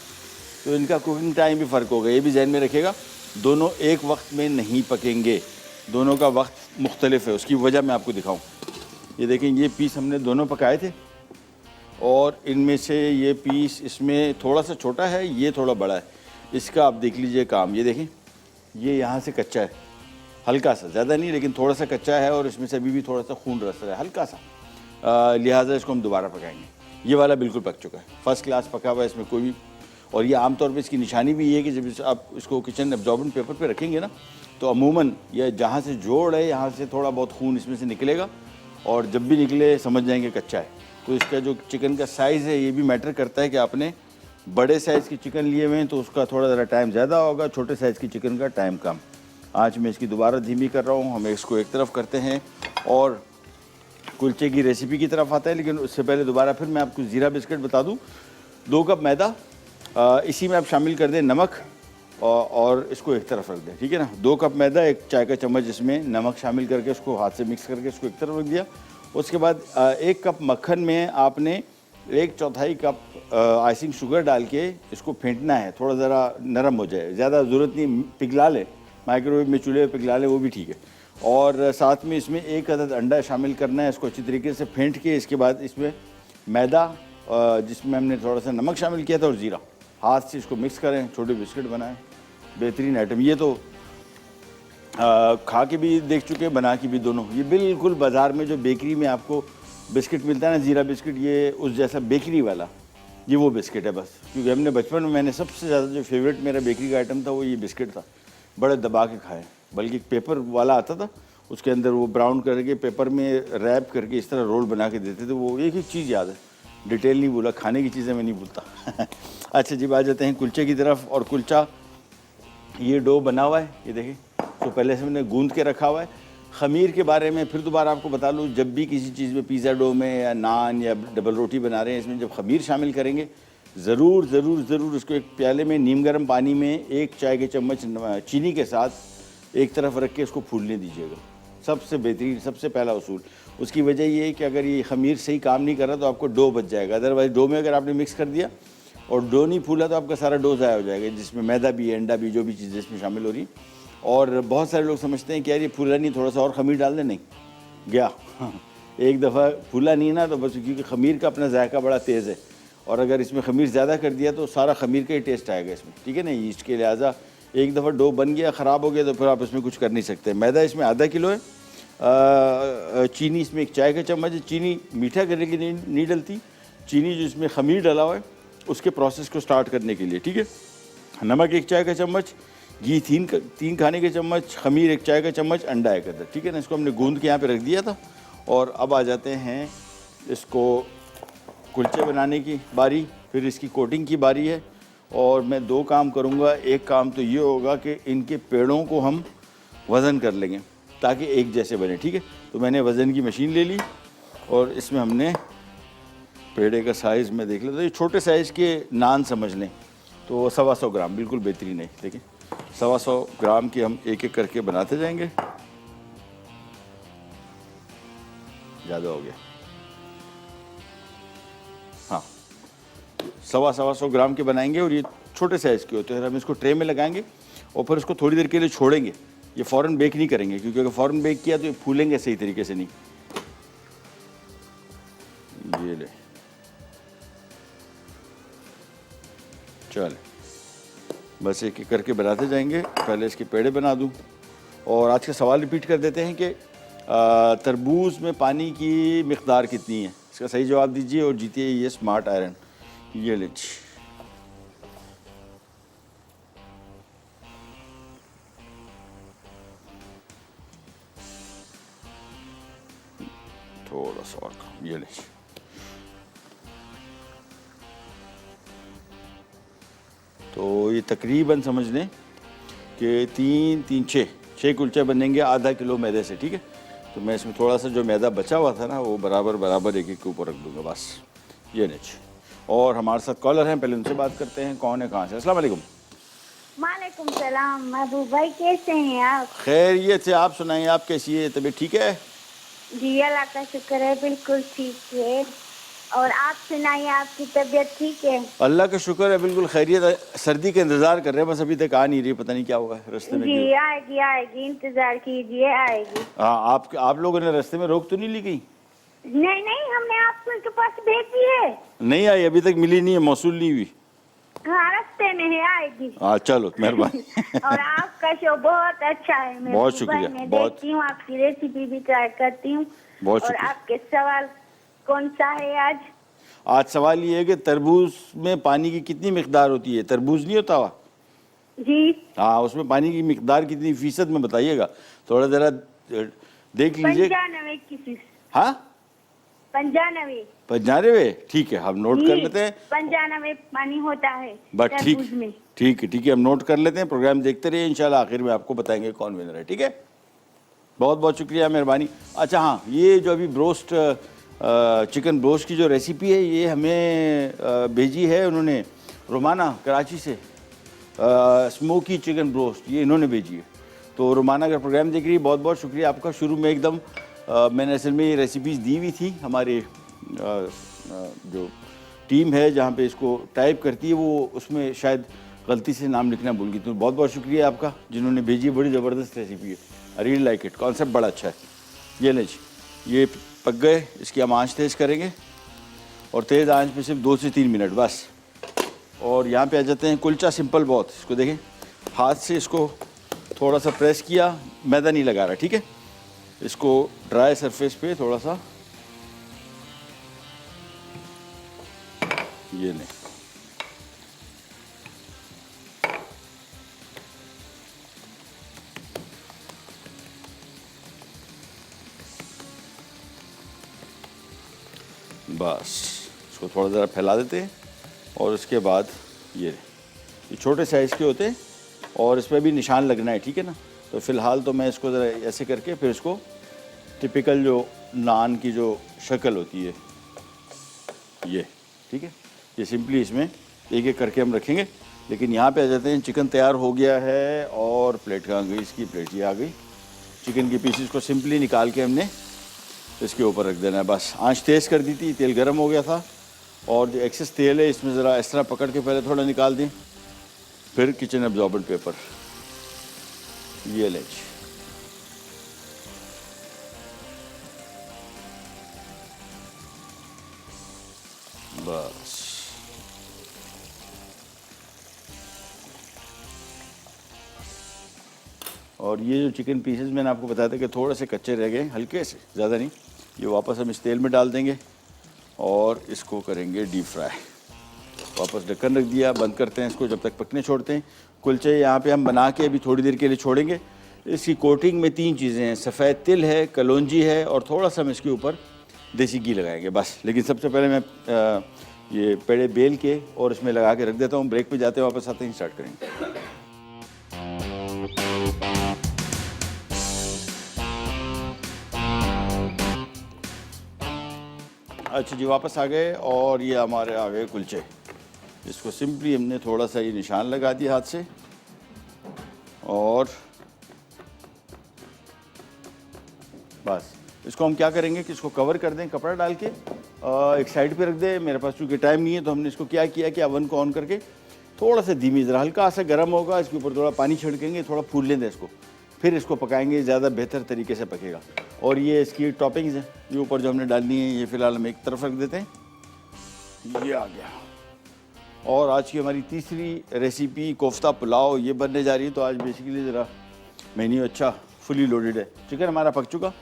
तो इनका कुकिंग टाइम भी फ़र्क होगा, ये भी जहन में रखिएगा। दोनों एक वक्त में नहीं पकेंगे, दोनों का वक्त मुख्तलिफ है। उसकी वजह मैं आपको दिखाऊं। ये देखें, ये पीस हमने दोनों पकाए थे और इनमें से ये पीस इसमें थोड़ा सा छोटा है, ये थोड़ा बड़ा है। इसका आप देख लीजिए काम, ये देखें, ये यहाँ से कच्चा है, हल्का सा, ज़्यादा नहीं लेकिन थोड़ा सा कच्चा है और इसमें से अभी भी थोड़ा सा खून रस रहा है, हल्का सा। लिहाजा इसको हम दोबारा पकाएंगे। ये वाला बिल्कुल पक चुका है, फर्स्ट क्लास पका हुआ है, इसमें कोई भी। और ये आमतौर पे इसकी निशानी भी ये है कि जब आप इसको किचन एब्जॉर्बेंट पेपर पे रखेंगे ना, तो अमूमन यह जहाँ से जोड़ है यहाँ से थोड़ा बहुत खून इसमें से निकलेगा और जब भी निकले समझ जाएंगे कच्चा है। तो इसका जो चिकन का साइज़ है ये भी मैटर करता है कि आपने बड़े साइज़ की चिकन लिए हुए हैं तो उसका थोड़ा ज़रा टाइम ज़्यादा होगा, छोटे साइज़ की चिकन का टाइम कम। आज मैं इसकी दोबारा धीमी कर रहा हूँ। हम इसको एक तरफ करते हैं और कुलचे की रेसिपी की तरफ आता है, लेकिन उससे पहले दोबारा फिर मैं आपको ज़ीरा बिस्किट बता दूँ। 2 कप मैदा, इसी में आप शामिल कर दें नमक और इसको एक तरफ रख दें, ठीक है ना। 2 कप मैदा, 1 चाय का चम्मच इसमें नमक शामिल करके उसको हाथ से मिक्स करके इसको एक तरफ रख दिया। उसके बाद 1 कप मक्खन में आपने 1/4 कप आइसिंग शुगर डाल के इसको फेंटना है, थोड़ा ज़रा नरम हो जाए, ज़्यादा ज़रूरत नहीं, पिघला ले, माइक्रोवेव में चूल्हे पे पिघला ले वो भी ठीक है। और साथ में इसमें 1 अदद अंडा शामिल करना है, इसको अच्छी तरीके से फेंट के इसके बाद इसमें मैदा जिसमें हमने थोड़ा सा नमक शामिल किया था और ज़ीरा, हाथ से इसको मिक्स करें, छोटे बिस्किट बनाएं। बेहतरीन आइटम, ये तो खा के भी देख चुके, बना के भी दोनों। ये बिल्कुल बाज़ार में जो बेकरी में आपको बिस्किट मिलता है ना, ज़ीरा बिस्किट, ये उस जैसा बेकरी वाला, ये वो बिस्किट है बस। क्योंकि हमने बचपन में, मैंने सबसे ज़्यादा जो फेवरेट मेरा बेकरी का आइटम था वो ये बिस्किट था, बड़े दबा के खाए। बल्कि पेपर वाला आता था, उसके अंदर वो ब्राउन करके पेपर में रैप करके इस तरह रोल बना के देते थे। वो एक चीज़ याद है, डिटेल नहीं भूला, खाने की चीज़ें मैं नहीं भूलता। अच्छा जी, आ जाते हैं कुलचे की तरफ। और कुलचा ये डो बना हुआ है, ये देखिए, तो पहले से मैंने गूंद के रखा हुआ है। ख़मीर के बारे में फिर दोबारा आपको बता लूँ, जब भी किसी चीज़ में, पिज़्ज़ा डो में या नान या डबल रोटी बना रहे हैं, इसमें जब ख़मीर शामिल करेंगे ज़रूर ज़रूर ज़रूर उसको एक प्याले में नीम गर्म पानी में 1 चाय के चम्मच चीनी के साथ एक तरफ रख के उसको फूलने दीजिएगा। सबसे बेहतरीन, सबसे पहला उसूल। उसकी वजह ये है कि अगर ये ख़मीर सही काम नहीं कर रहा तो आपको डो बच जाएगा। अदरवाइज़ डो में अगर आपने मिक्स कर दिया और डो नहीं फूला तो आपका सारा डो ज़ाया हो जाएगा, जिसमें मैदा भी है, अंडा भी, जो भी चीज़ें इसमें शामिल हो रही। और बहुत सारे लोग समझते हैं कि यार ये फूला नहीं, थोड़ा सा और ख़मीर डाल दें, नहीं गया। एक दफ़ा फूला नहीं ना तो बस, क्योंकि ख़मीर का अपना जायका बड़ा तेज़ है और अगर इसमें ख़मीर ज़्यादा कर दिया तो सारा ख़मीर का ही टेस्ट आएगा इसमें, ठीक है ना, ईस्ट के। लिहाजा एक दफ़ा डो बन गया, ख़राब हो गया तो फिर आप इसमें कुछ कर नहीं सकते। मैदा इसमें आधा किलो है, चीनी इसमें 1 चाय का चम्मच है। चीनी मीठा करने के लिए नहीं डलती, चीनी जो इसमें ख़मीर डला हुआ है उसके प्रोसेस को स्टार्ट करने के लिए, ठीक है। नमक 1 चाय का चम्मच, घी 3 खाने के चम्मच, ख़मीर 1 चाय का चम्मच, अंडा 1 अदद, ठीक है ना। इसको हमने गूंद के यहाँ पे रख दिया था। और अब आ जाते हैं इसको कुलचे बनाने की बारी, फिर इसकी कोटिंग की बारी है। और मैं 2 काम करूँगा। एक काम तो ये होगा कि इनके पेड़ों को हम वज़न कर लेंगे ताकि एक जैसे बने, ठीक है। तो मैंने वज़न की मशीन ले ली और इसमें हमने पेड़े का साइज़ में देख लेते, ये छोटे साइज़ के नान समझ लें तो 125 ग्राम, बिल्कुल बेहतरीन है। देखिए 125 ग्राम की हम एक एक करके बनाते जाएंगे। ज़्यादा हो गया, हाँ, 125 ग्राम के बनाएंगे और ये छोटे साइज़ के होते हैं। हम इसको ट्रे में लगाएंगे और फिर उसको थोड़ी देर के लिए छोड़ेंगे। ये फ़ौरन बेक नहीं करेंगे क्योंकि अगर फ़ौरन बेक किया तो ये फूलेंगे सही तरीके से नहीं। ये ले, चल बस एक एक करके बनाते जाएंगे। पहले इसके पेड़े बना दूं। और आज का सवाल रिपीट कर देते हैं कि तरबूज में पानी की मिक़दार कितनी है, इसका सही जवाब दीजिए और जीतिए ये स्मार्ट आयरन। ये ले, थोड़ा सा और, ये ले। तो ये तकरीबन समझ लें कि 6 कुलचे बनेंगे आधा किलो मैदे से, ठीक है। तो मैं इसमें थोड़ा सा जो मैदा बचा हुआ था ना वो बराबर एक एक के ऊपर रख दूंगा बस। ये नीचे। और हमारे साथ कॉलर हैं, पहले उनसे बात करते हैं। कौन है, कहाँ से? अस्सलाम वालेकुम। वालेकुम सलाम। महबूब भाई कैसे हैं आप? खैरियत से, आप सुनाइए, आप कैसी है, तबीयत ठीक है? जी अल्लाह का शुक्र है, बिल्कुल ठीक है। और आप सुनाइए, आपकी तबीयत ठीक है? अल्लाह का शुक्र है, बिल्कुल खैरियत है। सर्दी का इंतज़ार कर रहे हैं, बस अभी तक आ नहीं रही, पता नहीं क्या हुआ है रास्ते में। जी आएगी, इंतजार कीजिए, आएगी। हाँ, आप लोगों ने रास्ते में रोक तो नहीं ली गई? नहीं नहीं, हमने आपके पास भेजी है। नहीं आई, अभी तक मिली नहीं है, मौसूल नहीं हुई। हाँ, रास्ते में है, आएगी। हाँ चलो, मेहरबानी। और आपका शो बहुत अच्छा है। मैं बहुत सुबह शुक्रिया, में बहुत। देखती हूँ, आपकी रेसिपी भी ट्राई करती हूँ। बहुत और शुक्रिया। आपके सवाल कौन सा है आज? आज सवाल ये है कि तरबूज में पानी की कितनी मिकदार होती है? तरबूज नहीं होता हुआ, जी, हाँ, उसमें पानी की मिकदार कितनी फीसद में बताइएगा, थोड़ा ज़रा देख लीजिए। 95 हाँ 95 95, ठीक है, हम नोट कर लेते हैं। 95 पानी होता है बस ठीक तरबूज में। ठीक है, ठीक है, हम नोट कर लेते हैं। प्रोग्राम देखते रहिए, इंशाल्लाह आखिर में आपको बताएंगे कौन विनर है। ठीक है, बहुत बहुत शुक्रिया, मेहरबानी। अच्छा हाँ, ये जो अभी ब्रोस्ट चिकन ब्रोस्ट की जो रेसिपी है, ये हमें भेजी है उन्होंने रोमाना कराची से। स्मोकी चिकन ब्रोस्ट ये इन्होंने भेजी है। तो रोमाना का प्रोग्राम देख रही है, बहुत बहुत शुक्रिया आपका। शुरू में एकदम मैंने असल में ये रेसिपीज़ दी हुई थी, हमारे जो टीम है जहाँ पे इसको टाइप करती है, वो उसमें शायद गलती से नाम लिखना भूल गई। तो बहुत बहुत शुक्रिया आपका जिन्होंने भेजी, बड़ी ज़बरदस्त रेसिपी है। I really like it, concept बड़ा अच्छा है। ये ले जी, ये पक गए, इसकी हम आँच तेज़ करेंगे और तेज़ आंच पे सिर्फ 2 से 3 मिनट बस। और यहाँ पे आ जाते हैं कुलचा, सिंपल बहुत। इसको देखें, हाथ से इसको थोड़ा सा प्रेस किया, मैदा नहीं लगा रहा, ठीक है। इसको ड्राई सरफेस पे थोड़ा सा ये लें, बस इसको थोड़ा ज़रा फैला देते हैं। और उसके बाद ये छोटे साइज़ के होते हैं और इस पर भी निशान लगना है, ठीक है ना। तो फ़िलहाल तो मैं इसको ज़रा ऐसे करके फिर इसको टिपिकल जो नान की जो शक्ल होती है ये, ठीक है, ये सिंपली इसमें एक एक करके हम रखेंगे। लेकिन यहाँ पे आ जाते हैं, चिकन तैयार हो गया है और प्लेट कहाँ गई, इसकी प्लेट ये आ गई। चिकन की पीसेस को सिंपली निकाल के हमने इसके ऊपर रख देना है बस। आंच तेज़ कर दी थी, तेल गर्म हो गया था और जो एक्सेस तेल है इसमें ज़रा इस तरह पकड़ के पहले थोड़ा निकाल दें, फिर किचन एब्जॉर्बेंट पेपर ये ले बस। और ये जो चिकन पीसेस मैंने आपको बताया था कि थोड़े से कच्चे रह गए, हल्के से, ज़्यादा नहीं, ये वापस हम इस तेल में डाल देंगे और इसको करेंगे डीप फ्राई। वापस ढक्कन रख दिया, बंद करते हैं इसको, जब तक पकने छोड़ते हैं। कुलचे यहाँ पे हम बना के अभी थोड़ी देर के लिए छोड़ेंगे। इसकी कोटिंग में 3 चीज़ें हैं, सफ़ेद तिल है, कलौंजी है और थोड़ा सा हम इसके ऊपर देसी घी लगाएंगे बस। लेकिन सबसे पहले मैं ये पेड़े बेल के और इसमें लगा के रख देता हूँ। ब्रेक पे जाते हैं, वापस आते ही स्टार्ट करेंगे। अच्छा जी, वापस आ गए और ये हमारे आ गए कुलचे। इसको सिंपली हमने थोड़ा सा ये निशान लगा दिया हाथ से और बस इसको हम क्या करेंगे कि इसको कवर कर दें कपड़ा डाल के, एक साइड पे रख दें। मेरे पास चूँकि टाइम नहीं है तो हमने इसको क्या किया कि अवन को ऑन करके थोड़ा सा धीमी, ज़रा हल्का सा गर्म होगा, इसके ऊपर थोड़ा पानी छिड़केंगे, थोड़ा फूल लेंगे इसको, फिर इसको पकाएंगे, ज़्यादा बेहतर तरीके से पकेगा। और ये इसकी टॉपिंग्स हैं, ये ऊपर जो हमने डालनी है, ये फ़िलहाल हम एक तरफ रख देते हैं। ये आ गया। और आज की हमारी तीसरी रेसिपी कोफ्ता पुलाव ये बनने जा रही है। तो आज बेसिकली ज़रा मेन्यू अच्छा फुली लोडेड है। चिकन हमारा पक चुका,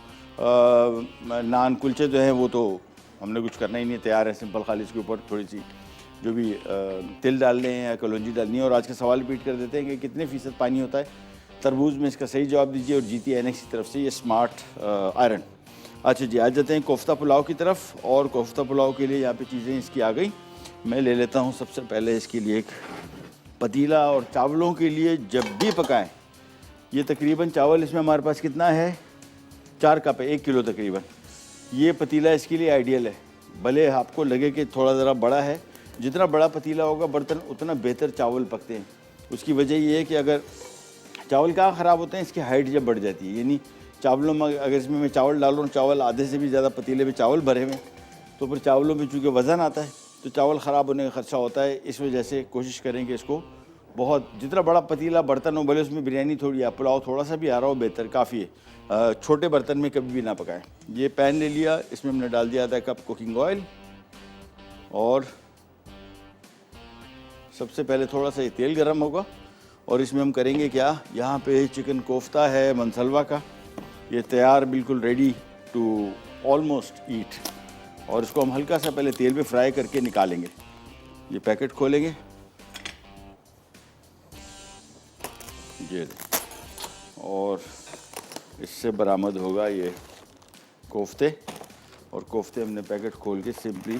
नान कुलचे जो हैं वो तो हमने कुछ करना ही नहीं, तैयार है, सिंपल। खाली इसके ऊपर थोड़ी सी जो भी तिल डालने हैं या कलौंजी डालनी है। और आज का सवाल रिपीट कर देते हैं कि कितने फ़ीसद पानी होता है तरबूज में, इसका सही जवाब दीजिए। और जीती एनएक्स की तरफ से ये स्मार्ट आयरन। अच्छा जी, आज जाते हैं कोफ्ता पुलाव की तरफ। और कोफ्ता पुलाव के लिए यहाँ पे चीज़ें इसकी आ गई। मैं ले लेता हूँ सबसे पहले इसके लिए एक पतीला। और चावलों के लिए जब भी पकाएं, ये तकरीबन चावल इसमें हमारे पास कितना है, 4 कप है, 1 किलो तकरीबन। ये पतीला इसके लिए आइडियल है। भले आपको लगे कि थोड़ा ज़रा बड़ा है, जितना बड़ा पतीला होगा बर्तन उतना बेहतर चावल पकते हैं। उसकी वजह ये है कि अगर चावल कहाँ ख़राब होते हैं, इसकी हाइट जब बढ़ जाती है, यानी चावलों में अगर इसमें मैं चावल डाल रहा हूँ, चावल आधे से भी ज़्यादा पतीले में चावल भरे हुए, तो फिर चावलों में चूँकि वज़न आता है तो चावल ख़राब होने का खदशा होता है। इस वजह से कोशिश करें कि इसको बहुत, जितना बड़ा पतीला बर्तन हो, भले उसमें बिरयानी थोड़ी या पुलाव थोड़ा सा भी आ रहा हो बेहतर, काफ़ी है। छोटे बर्तन में कभी भी ना पकाएं। ये पैन ले लिया, इसमें हमने डाल दिया आधा कप कुकिंग ऑयल, और सबसे पहले थोड़ा सा ये तेल गरम होगा और इसमें हम करेंगे क्या, यहाँ पे चिकन कोफ्ता है मनसलवा का, ये तैयार बिल्कुल रेडी टू ऑलमोस्ट ईट, और इसको हम हल्का सा पहले तेल में फ्राई करके निकालेंगे। ये पैकेट खोलेंगे, ये और इससे बरामद होगा ये कोफ्ते, और कोफ्ते हमने पैकेट खोल के सिंपली,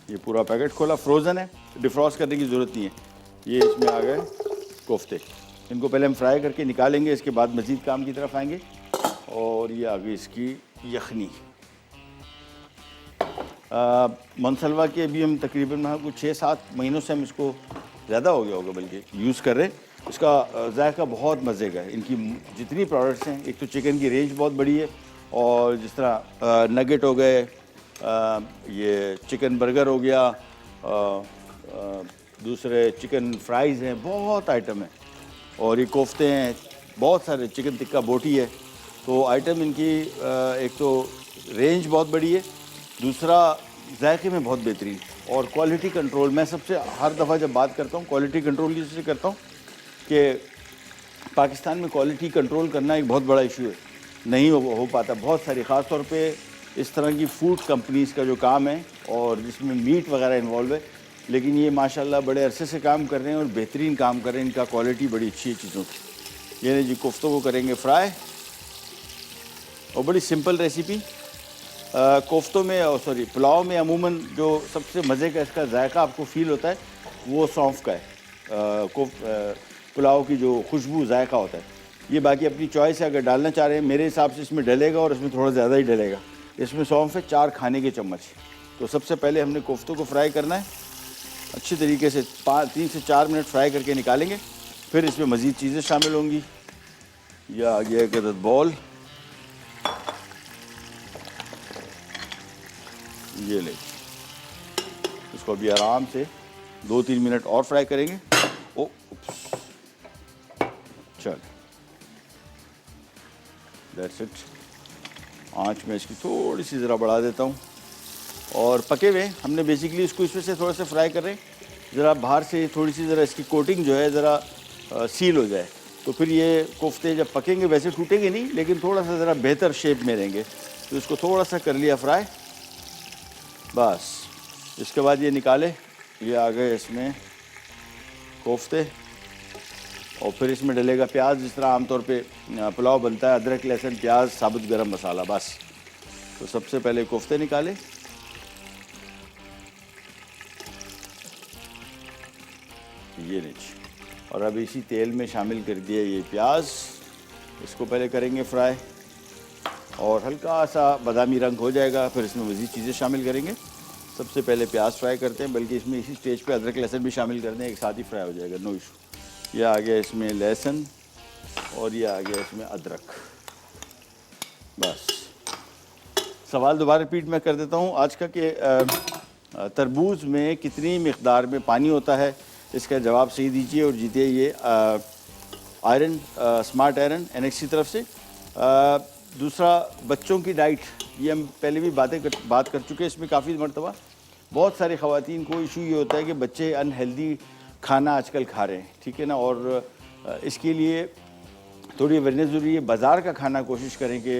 ये पूरा पैकेट खोला, फ्रोज़न है, डिफ्रॉस्ट करने की ज़रूरत नहीं है। ये इसमें आ गए कोफ्ते, इनको पहले हम फ्राई करके निकालेंगे, इसके बाद मज़ीद काम की तरफ आएंगे। और ये आ गई इसकी यखनी। मनसलवा के भी हम तकरीबन कुछ 6-7 महीनों से हम इसको, ज़्यादा हो गया होगा बल्कि, यूज़ कर रहे हैं। इसका जायका बहुत मज़े का है। इनकी जितनी प्रोडक्ट्स हैं, एक तो चिकन की रेंज बहुत बड़ी है, और जिस तरह नगेट हो गए, ये चिकन बर्गर हो गया, दूसरे चिकन फ्राइज़ हैं, बहुत आइटम है, और ये कोफ्ते हैं, बहुत सारे, चिकन टिक्का बोटी है। तो आइटम इनकी एक तो रेंज बहुत बड़ी है, दूसरा जायके में बहुत बेहतरीन, और क्वालिटी कंट्रोल। मैं सबसे हर दफ़ा जब बात करता हूँ क्वालिटी कंट्रोल की से करता हूँ कि पाकिस्तान में क्वालिटी कंट्रोल करना एक बहुत बड़ा इशू है, नहीं हो पाता बहुत सारी, ख़ास तौर पे इस तरह की फूड कंपनीज़ का जो काम है और जिसमें मीट वगैरह इन्वॉल्व है। लेकिन ये माशाल्लाह बड़े अरसे से काम कर रहे हैं और बेहतरीन काम कर रहे हैं, इनका क्वालिटी बड़ी अच्छी है चीज़ों की। ये जी कोफ्तों को करेंगे फ्राई, और बड़ी सिंपल रेसिपी। कोफ्तों में, सॉरी पुलाव में अमूमन जो सबसे मज़े का इसका जायका आपको फ़ील होता है वो सौंफ का है। पुलाव की जो खुशबू जायका होता है, ये बाकी अपनी चॉइस है, अगर डालना चाह रहे हैं। मेरे हिसाब से इसमें डलेगा, और इसमें थोड़ा ज़्यादा ही डलेगा। इसमें सौंफ है 4 खाने के चम्मच। तो सबसे पहले हमने कोफ्तों को फ्राई करना है अच्छी तरीके से, 3 से 4 मिनट फ्राई करके निकालेंगे। फिर इसमें मज़ीद चीज़ें शामिल होंगी। यह आ गया एक अदद बॉल, ये ले, इसको अभी आराम से 2-3 मिनट और फ्राई करेंगे। ओ चल, दैट्स इट। आँच में इसकी थोड़ी सी ज़रा बढ़ा देता हूँ, और पके हुए हमने बेसिकली इसको इस वजह से थोड़ा सा फ्राई कर रहे हैं, ज़रा बाहर से थोड़ी सी ज़रा इसकी कोटिंग जो है ज़रा सील हो जाए, तो फिर ये कोफ्ते जब पकेंगे वैसे टूटेंगे नहीं, लेकिन थोड़ा सा ज़रा बेहतर शेप में रहेंगे। तो इसको थोड़ा सा कर लिया फ्राई, बस। इसके बाद ये निकाले, ये आ गए इसमें कोफ्ते, और फिर इसमें डलेगा प्याज, जिस तरह आमतौर पे पुलाव बनता है, अदरक लहसुन प्याज साबुत गरम मसाला, बस। तो सबसे पहले कोफ्ते निकाले, ये नीचे, और अब इसी तेल में शामिल कर दिया ये प्याज। इसको पहले करेंगे फ्राई, और हल्का सा बादामी रंग हो जाएगा, फिर इसमें मज़ीद चीज़ें शामिल करेंगे। सबसे पहले प्याज फ्राई करते हैं, बल्कि इसमें इसी स्टेज पे अदरक लहसुन भी शामिल करते हैं, एक साथ ही फ्राई हो जाएगा, नो इशू। यह आ गया इसमें लहसुन, और ये आ गया इसमें अदरक, बस। सवाल दोबारा रिपीट मैं कर देता हूँ आज का कि तरबूज में कितनी मिक़दार में पानी होता है, इसका जवाब सही दीजिए और जीतिए ये आयरन, स्मार्ट आयरन NX की तरफ से। दूसरा, बच्चों की डाइट, ये हम पहले भी बात कर चुके हैं इसमें काफ़ी मरतबा। बहुत सारी ख़वातीन को इशू ये होता है कि बच्चे अनहेल्दी खाना आजकल खा रहे हैं, ठीक है ना, और इसके लिए थोड़ी अवेयरनेस ज़रूरी है। बाज़ार का खाना कोशिश करें कि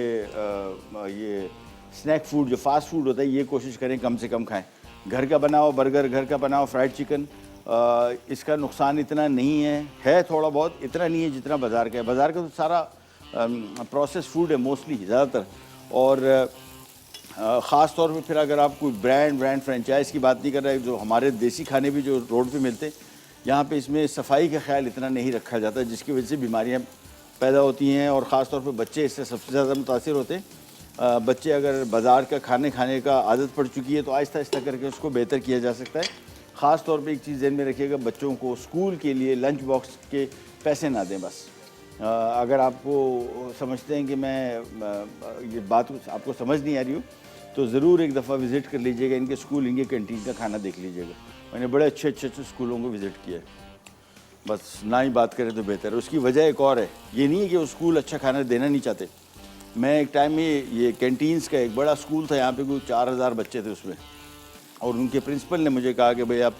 ये स्नैक फूड जो फास्ट फूड होता है, ये कोशिश करें कम से कम खाएं। घर का बनाओ बर्गर, घर का बनाओ फ्राइड चिकन, इसका नुकसान इतना नहीं है थोड़ा बहुत, इतना नहीं है जितना बाज़ार का है। बाज़ार का तो सारा प्रोसेस फूड है मोस्टली, ज़्यादातर, और ख़ास तौर पे फिर अगर आप कोई ब्रांड फ्रेंचाइज़ की बात नहीं कर रहे, जो हमारे देसी खाने भी जो रोड पे मिलते हैं, यहाँ पे इसमें सफाई का ख्याल इतना नहीं रखा जाता, जिसकी वजह से बीमारियाँ पैदा होती हैं, और ख़ास तौर पे बच्चे इससे सबसे ज़्यादा मुतासिर होते हैं। बच्चे अगर बाज़ार का खाने का आदत पड़ चुकी है, तो आहिस्ता आहिस्ता करके उसको बेहतर किया जा सकता है। ख़ास तौर पे एक चीज़ ध्यान में रखिएगा, बच्चों को स्कूल के लिए लंच बॉक्स के पैसे ना दें बस। अगर आपको समझते हैं कि मैं ये बात आपको समझ नहीं आ रही हो, तो ज़रूर एक दफ़ा विज़िट कर लीजिएगा इनके स्कूल, इनके कैंटीन का खाना देख लीजिएगा। मैंने बड़े अच्छे स्कूलों को विज़िट किया है, बस ना ही बात करें तो बेहतर है। उसकी वजह एक और है, ये नहीं है कि वो स्कूल अच्छा खाना देना नहीं चाहते। मैं एक टाइम में ये कैंटीन्स का एक बड़ा स्कूल था, यहाँ पे कोई 4000 बच्चे थे उसमें, और उनके प्रिंसिपल ने मुझे कहा कि भाई आप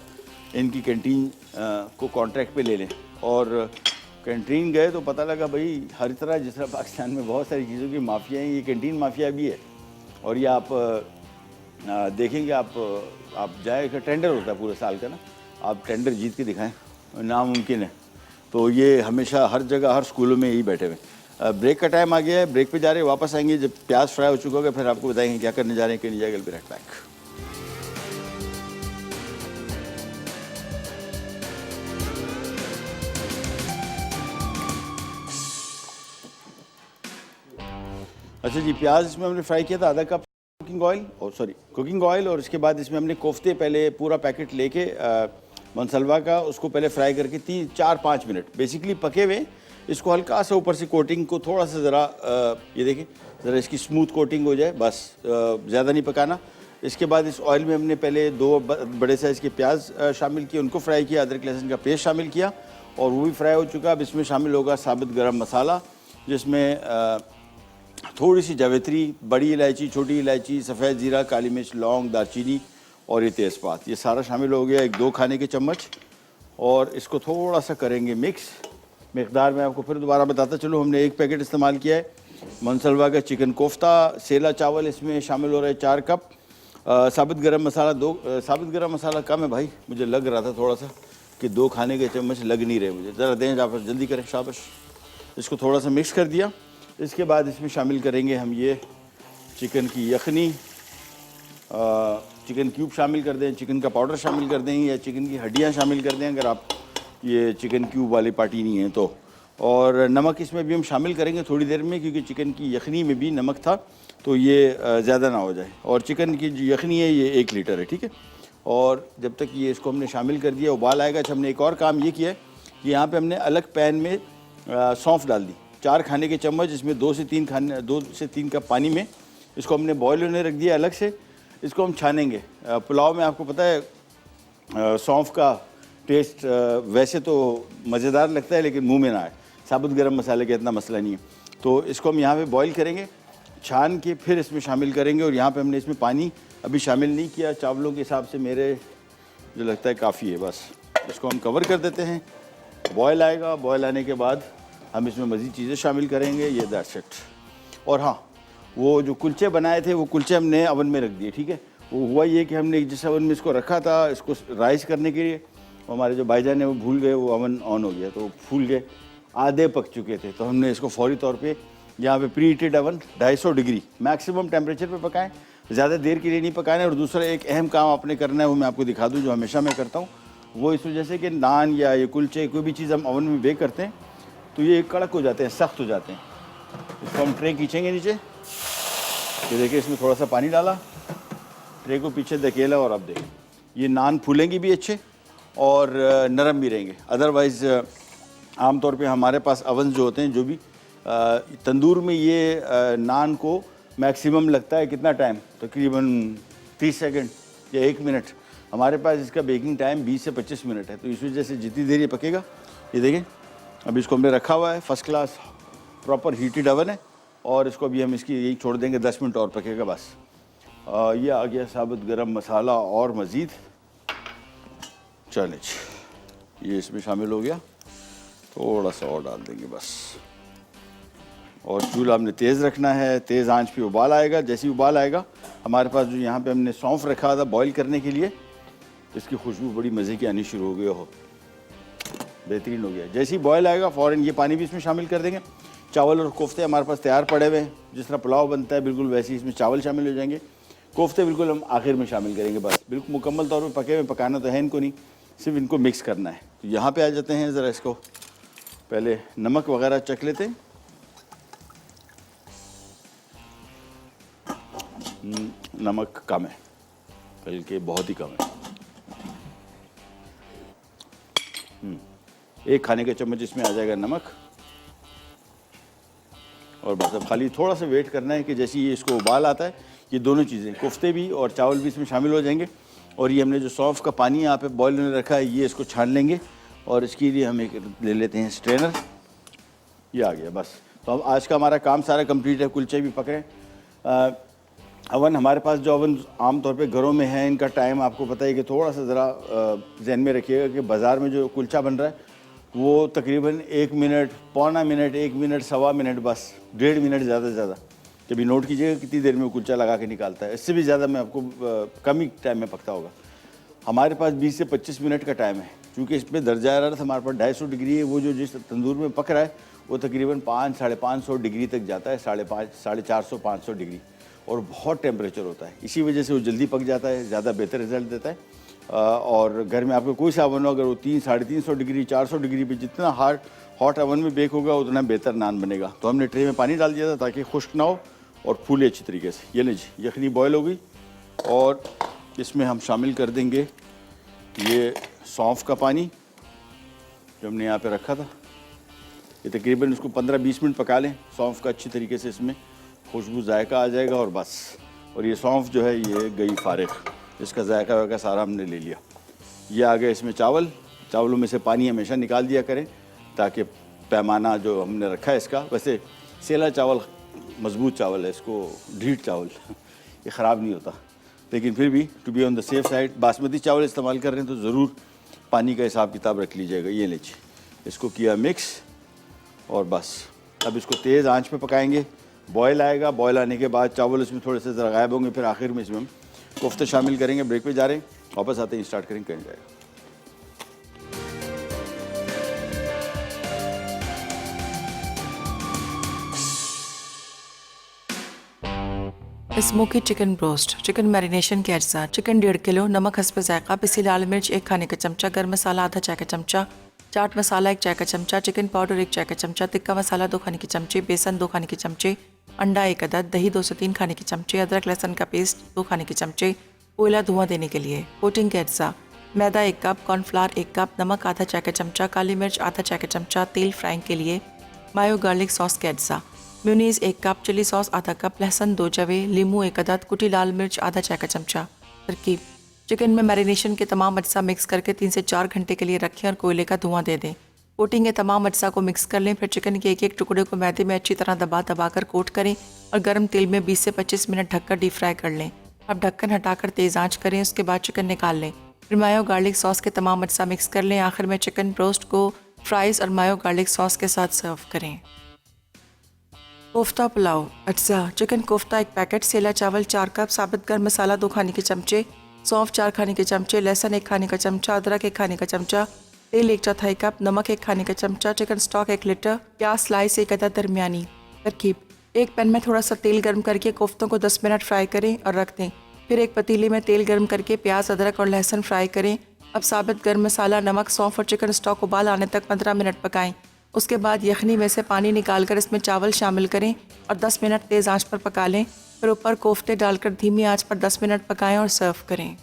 इनकी कैंटीन को कॉन्ट्रैक्ट पे ले लें। और कैंटीन गए तो पता लगा भाई हर तरह, जिस तरह पाकिस्तान में बहुत सारी चीज़ों की माफिया हैं, ये कैंटीन माफिया भी है। और ये आप देखेंगे, आप जाए, टेंडर होता है पूरे साल का ना, आप टेंडर जीत के दिखाएं, नामुमकिन है। तो ये हमेशा हर जगह हर स्कूलों में यही बैठे हुए। ब्रेक का टाइम आ गया है, ब्रेक पे जा रहे हैं, वापस आएंगे जब प्याज फ्राई हो चुका होगा, फिर आपको बताएंगे क्या करने जा रहे हैं, कि नहीं जाएगा। Will be right back. अच्छा जी, प्याज इसमें हमने फ्राई किया था, आधा कप कुकिंग ऑयल, और इसके बाद इसमें हमने कोफ्ते पहले पूरा पैकेट लेके मनसलवा का, उसको पहले फ्राई करके 4-5 मिनट बेसिकली पके हुए, इसको हल्का सा ऊपर से कोटिंग को थोड़ा सा ज़रा ये देखिए ज़रा इसकी स्मूथ कोटिंग हो जाए, बस ज़्यादा नहीं पकाना। इसके बाद इस ऑयल में हमने पहले 2 बड़े साइज़ के प्याज शामिल किए, उनको फ्राई किया, अदरक लहसुन का पेस्ट शामिल किया और वो भी फ्राई हो चुका। अब इसमें शामिल होगा साबुत गरम मसाला, जिसमें थोड़ी सी जावित्री, बड़ी इलायची, छोटी इलायची, सफ़ेद ज़ीरा, काली मिर्च, लौंग, दालचीनी और ये तेज़पात, ये सारा शामिल हो गया, 2 खाने के चम्मच। और इसको थोड़ा सा करेंगे मिक्स। मकदार में आपको फिर दोबारा बताता चलो, हमने 1 पैकेट इस्तेमाल किया है मनसलवा का चिकन कोफ्ता। सेला चावल इसमें शामिल हो रहा है 4 कप। साबुत गरम मसाला साबुत गरम मसाला कम है भाई, मुझे लग रहा था थोड़ा सा कि 2 खाने के चम्मच लग नहीं रहे मुझे, ज़रा दें आप जल्दी करें, शाबाश। इसको थोड़ा सा मिक्स कर दिया। इसके बाद इसमें शामिल करेंगे हम ये चिकन की यखनी, चिकन क्यूब शामिल कर दें, चिकन का पाउडर शामिल कर दें, या चिकन की हड्डियाँ शामिल कर दें अगर आप ये चिकन क्यूब वाली पार्टी नहीं है तो। और नमक इसमें भी हम शामिल करेंगे थोड़ी देर में, क्योंकि चिकन की यखनी में भी नमक था, तो ये ज़्यादा ना हो जाए। और चिकन की जो यखनी है ये 1 लीटर है, ठीक है। और जब तक ये इसको हमने शामिल कर दिया, उबाल आएगा। अच्छा, हमने एक और काम ये किया है कि यहाँ पे हमने अलग पैन में सौंफ डाल दी, 4 खाने के चम्मच, इसमें 2 से 3 कप पानी में इसको हमने बॉयल होने रख दिया अलग से। इसको हम छानेंगे। पुलाव में आपको पता है सौंफ का टेस्ट वैसे तो मज़ेदार लगता है, लेकिन मुंह में ना आए, साबुत गरम मसाले का इतना मसला नहीं है। तो इसको हम यहाँ पे बॉईल करेंगे, छान के फिर इसमें शामिल करेंगे। और यहाँ पे हमने इसमें पानी अभी शामिल नहीं किया, चावलों के हिसाब से मेरे जो लगता है काफ़ी है। बस इसको हम कवर कर देते हैं, बॉयल आएगा, बॉयल आने के बाद हम इसमें मज़ीद चीज़ें शामिल करेंगे। ये दैट्स इट। और हाँ, वो जो कुलचे बनाए थे वो कुलचे हमने अवन में रख दिए, ठीक है। वो हुआ ये कि हमने जिस अवन में इसको रखा था इसको राइस करने के लिए, हमारे जो भाईजान ने वो भूल गए, वो अवन ऑन हो गया तो फूल गए, आधे पक चुके थे। तो हमने इसको फौरी तौर पे यहाँ पे preheated oven 250 degree maximum temperature पे पकाएं, ज़्यादा देर के लिए नहीं पकाना है। और दूसरा एक अहम काम आपने करना है, वो मैं आपको दिखा दूँ, जो हमेशा मैं करता हूँ, वो इस वजह से कि नान या ये कुलचे कोई भी चीज़ हम अवन में बेक करते हैं तो ये कड़क हो जाते हैं, सख्त हो जाते हैं। इसको हम ट्रे खींचेंगे नीचे, ये देखिए इसमें थोड़ा सा पानी डाला, ट्रे को पीछे धकेला, और अब देखिए ये नान फूलेंगे भी अच्छे और नरम भी रहेंगे। अदरवाइज़ आमतौर पे हमारे पास अवन जो होते हैं, जो भी तंदूर में ये नान को मैक्सिमम लगता है कितना टाइम, तकरीबन 30 सेकंड या 1 मिनट। हमारे पास इसका बेकिंग टाइम 20 से 25 मिनट है। तो इस वजह से जितनी देर ये पकेगा, ये देखें अभी इसको हमने रखा हुआ है, first class proper heated oven है। और इसको अभी हम इसकी यही छोड़ देंगे, 10 मिनट और पकेगा बस। ये आ गया साबुत गरम मसाला और मज़ीद, चले ये इसमें शामिल हो गया, थोड़ा सा और डाल देंगे बस। और चूल्हा हमने तेज़ रखना है, तेज़ आंच पे उबाल आएगा। जैसे ही उबाल आएगा, हमारे पास जो यहाँ पे हमने सौंफ रखा था बॉईल करने के लिए, इसकी खुशबू बड़ी मज़े की आनी शुरू हो गई हो, बेहतरीन हो गया। जैसे ही बॉयल आएगा फ़ौरन ये पानी भी इसमें शामिल कर देंगे। चावल और कोफ्ते हमारे पास तैयार पड़े हुए हैं, जिस तरह पुलाव बनता है बिल्कुल वैसे ही इसमें चावल शामिल हो जाएंगे। कोफ्ते बिल्कुल हम आखिर में शामिल करेंगे, बस बिल्कुल मुकम्मल तौर पर पके हुए, पकाना तो है इनको नहीं, सिर्फ इनको मिक्स करना है। तो यहाँ पे आ जाते हैं, ज़रा इसको पहले नमक वगैरह चख लेते हैं। नमक कम है, बल्कि बहुत ही कम है। 1 खाने के चम्मच इसमें आ जाएगा नमक। और बस अब खाली थोड़ा सा वेट करना है कि जैसे ही इसको उबाल आता है, ये दोनों चीज़ें, कोफ्ते भी और चावल भी इसमें शामिल हो जाएंगे। और ये हमने जो सौंफ का पानी यहाँ पे बॉयल होने रखा है, ये इसको छान लेंगे और इसके लिए हम एक ले लेते हैं स्ट्रेनर। ये आ गया बस। तो अब आज का हमारा काम सारा कंप्लीट है। कुलचे भी पक रहे हैं। अवन हमारे पास जो अवन आमतौर पे घरों में है, इनका टाइम आपको पता है कि थोड़ा सा ज़रा जहन में रखिएगा कि बाज़ार में जो कुलचा बन रहा है वो तकरीबन 1 मिनट, पौना मिनट, 1 मिनट, सवा मिनट, बस 1.5 मिनट ज़्यादा से ज़्यादा। कभी नोट कीजिएगा कितनी देर में कुलचा लगा के निकालता है। इससे भी ज़्यादा में आपको कम ही टाइम में पकता होगा। हमारे पास 20 से 25 मिनट का टाइम है, क्योंकि इसमें दर्जा हरारत हमारे पास 250 डिग्री है। वो जो जिस तंदूर में पक रहा है वो तकरीबन 500 साढ़े 500 डिग्री तक जाता है, 550 साढ़े 400 500 डिग्री, और बहुत टेम्परेचर होता है। इसी वजह से वो जल्दी पक जाता है, ज़्यादा बेहतर रिजल्ट देता है। और घर में आपको कोई सा अवन हो, अगर वो 300 साढ़े 300 डिग्री 400 डिग्री पे जितना हॉट अवन में बेक होगा उतना बेहतर नान बनेगा। तो हमने ट्रे में पानी डाल दिया था ताकि खुश्क ना हो और फूले अच्छी तरीके से। ये लीजिए यखनी बॉयल हो गई और इसमें हम शामिल कर देंगे ये सौंफ का पानी जो हमने यहाँ पे रखा था। ये तकरीबन इसको 15-20 मिनट पका लें। सौंफ का अच्छी तरीके से इसमें खुशबू जायका आ जाएगा और बस। और ये सौंफ जो है ये गई फारिग, इसका जायका वायका सारा हमने ले लिया। ये आ गया इसमें चावल। चावलों में से पानी हमेशा निकाल दिया करें ताकि पैमाना जो हमने रखा है इसका, वैसे सेला चावल मजबूत चावल है, इसको ढीठ चावल ये ख़राब नहीं होता, लेकिन फिर भी to be on the safe side basmati चावल इस्तेमाल कर रहे हैं तो ज़रूर पानी का हिसाब किताब रख लीजिएगा। ये लीजिए, इसको किया मिक्स और बस। अब इसको तेज़ आंच पे पकाएंगे। बॉयल आएगा, बॉयल आने के बाद चावल इसमें थोड़े से ज़रा गायब होंगे, फिर आखिर में इसमें हम कोफ्ते शामिल करेंगे। ब्रेक पे जा रहे हैं, वापस आते हैं, स्टार्ट करेंगे, कहीं जाएगा। Smoky chicken broast, chicken marination के अज्जा। चिकन 1.5 किलो, नमक हस्ब जायका, पिसी लाल मिर्च 1 खाने का चमचा, गर्म मसाला आधा चाय का चमचा, चाट मसाला 1 चाय का चमचा, चिकन पाउडर 1 चाय का चमचा, तिक्का मसाला 2 खाने के चमचे, बेसन 2 खाने के चमचे, अंडा 1 अदद, दही 2 से 3 खाने के चमचे, अदरक लहसुन का पेस्ट 2 खाने के चमचे, कोयला धुआं देने के लिए। कोटिंग के अज्जा: मैदा 1 कप, कॉर्नफ्लावर 1 कप, नमक आधा चाय का चमचा, काली मिर्च आधा चाय का चमचा, तेल फ्राइंग के लिए, मायो गार्लिक सॉस के अज्जा: म्यूनीस 1 कप, चिली सॉस आधा कप, लहसुन 2 जवे, लीमू 1 अदद, कुटी लाल मिर्च आधा चाय का चमचा। तरकीब: चिकन में मैरिनेशन के तमाम अज्जा मिक्स करके 3 से 4 घंटे के लिए रखें और कोयले का धुआं दे दें। कोटिंग के तमाम अज्जा को मिक्स कर लें। फिर चिकन के एक एक टुकड़े को मैदे में अच्छी तरह दबा कर कोट करें और गर्म तेल में 20 से 25 मिनट ढककर डीप फ्राई कर लें। अब ढक्कन हटाकर तेज़ आंच करें, उसके बाद चिकन निकाल लें। फिर मायो गार्लिक सॉस के तमाम अज्जा मिक्स कर लें। आखिर में चिकन ब्रोस्ट को फ्राइज़ और मायो गार्लिक सॉस के साथ सर्व करें। कोफ्ता पुलाव अज्जा: चिकन कोफ्ता 1 पैकेट, सेला चावल 4 कप, साबित गर्म मसाला 2 खाने के चमचे, सौंफ 4 खाने के चमचे, लहसुन 1 खाने का चमचा, अदरक 1 खाने का चमचा, तेल 1/4 कप, नमक 1 खाने का चमचा, चिकन स्टॉक 1 लीटर, प्याज स्लाइस 1 अदद दरमियानी। तरकीब: एक पैन में थोड़ा सा तेल गर्म करके कोफ्तों को 10 मिनट फ्राई करें और रख दें। फिर एक पतीले में तेल गर्म करके प्याज, अदरक और लहसुन फ्राई करें। अब साबित गर्म मसाला, नमक, सौंफ और चिकन स्टॉक उबाल आने तक 15 मिनट पकाएं। उसके बाद यखनी में से पानी निकालकर इसमें चावल शामिल करें और 10 मिनट तेज़ आंच पर पका लें। फिर ऊपर कोफ्ते डालकर धीमी आंच पर 10 मिनट पकाएं और सर्व करें।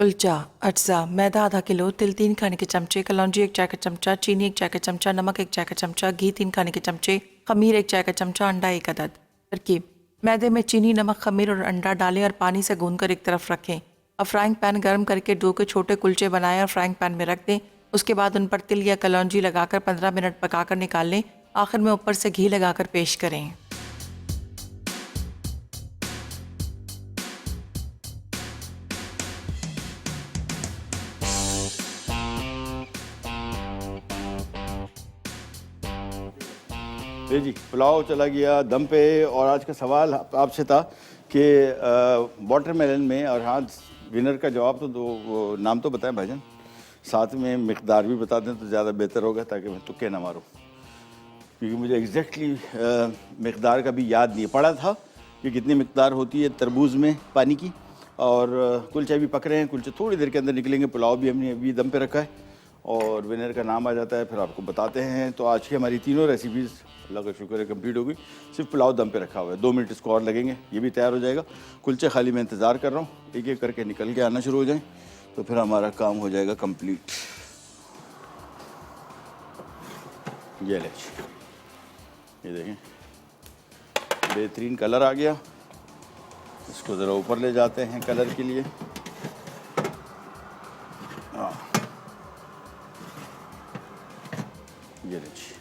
कुलचा अज्जा: मैदा आधा किलो, तिल 3 खाने के चमचे, कलौंजी 1 चाय का चमचा, चीनी 1 चाय का चमचा, नमक 1 चाय का चमचा, घी 3 खाने के चमचे, खमीर 1 चाय का चमचा, अंडा 1 अदद। तरकीब: मैदे में चीनी, नमक, खमीर और अंडा डालें और पानी से गूंदकर एक तरफ रखें। अब फ्राइंग पैन गर्म करके डो के छोटे कुलचे बनाएं और फ्राइंग पैन में रख दें। उसके बाद उन पर तिल या कलौंजी लगाकर 15 मिनट पकाकर निकाल लें। आखिर में ऊपर से घी लगाकर पेश करें। जी, पुलाव चला गया दम पे। और आज का सवाल आपसे था कि वाटरमेलन में, और हाँ विनर का जवाब तो दो, नाम तो बताएं भाईजान, साथ में मिकदार भी बता दें तो ज़्यादा बेहतर होगा ताकि मैं तुक्के ना मारूं, क्योंकि मुझे एग्जैक्टली मिकदार का भी याद नहीं। पढ़ा था कि कितनी मिकदार होती है तरबूज में पानी की, और कुलचे भी पक रहे हैं, कुलचे थोड़ी देर के अंदर निकलेंगे। पुलाव भी हमने अभी दम पे रखा है और विनर का नाम आ जाता है, फिर आपको बताते हैं। तो आज की हमारी तीनों रेसिपीज़ अल्लाह का शुक्र है कंप्लीट हो गई। सिर्फ पुलाव दम पे रखा हुआ है, 2 मिनट इसको और लगेंगे, ये भी तैयार हो जाएगा। कुलचे खाली मैं इंतज़ार कर रहा हूँ, एक एक करके निकल के आना शुरू हो जाए तो फिर हमारा काम हो जाएगा कंप्लीट। ये ले, ये देखें बेहतरीन कलर आ गया। इसको ज़रा ऊपर ले जाते हैं कलर के लिए। ये लीजिए,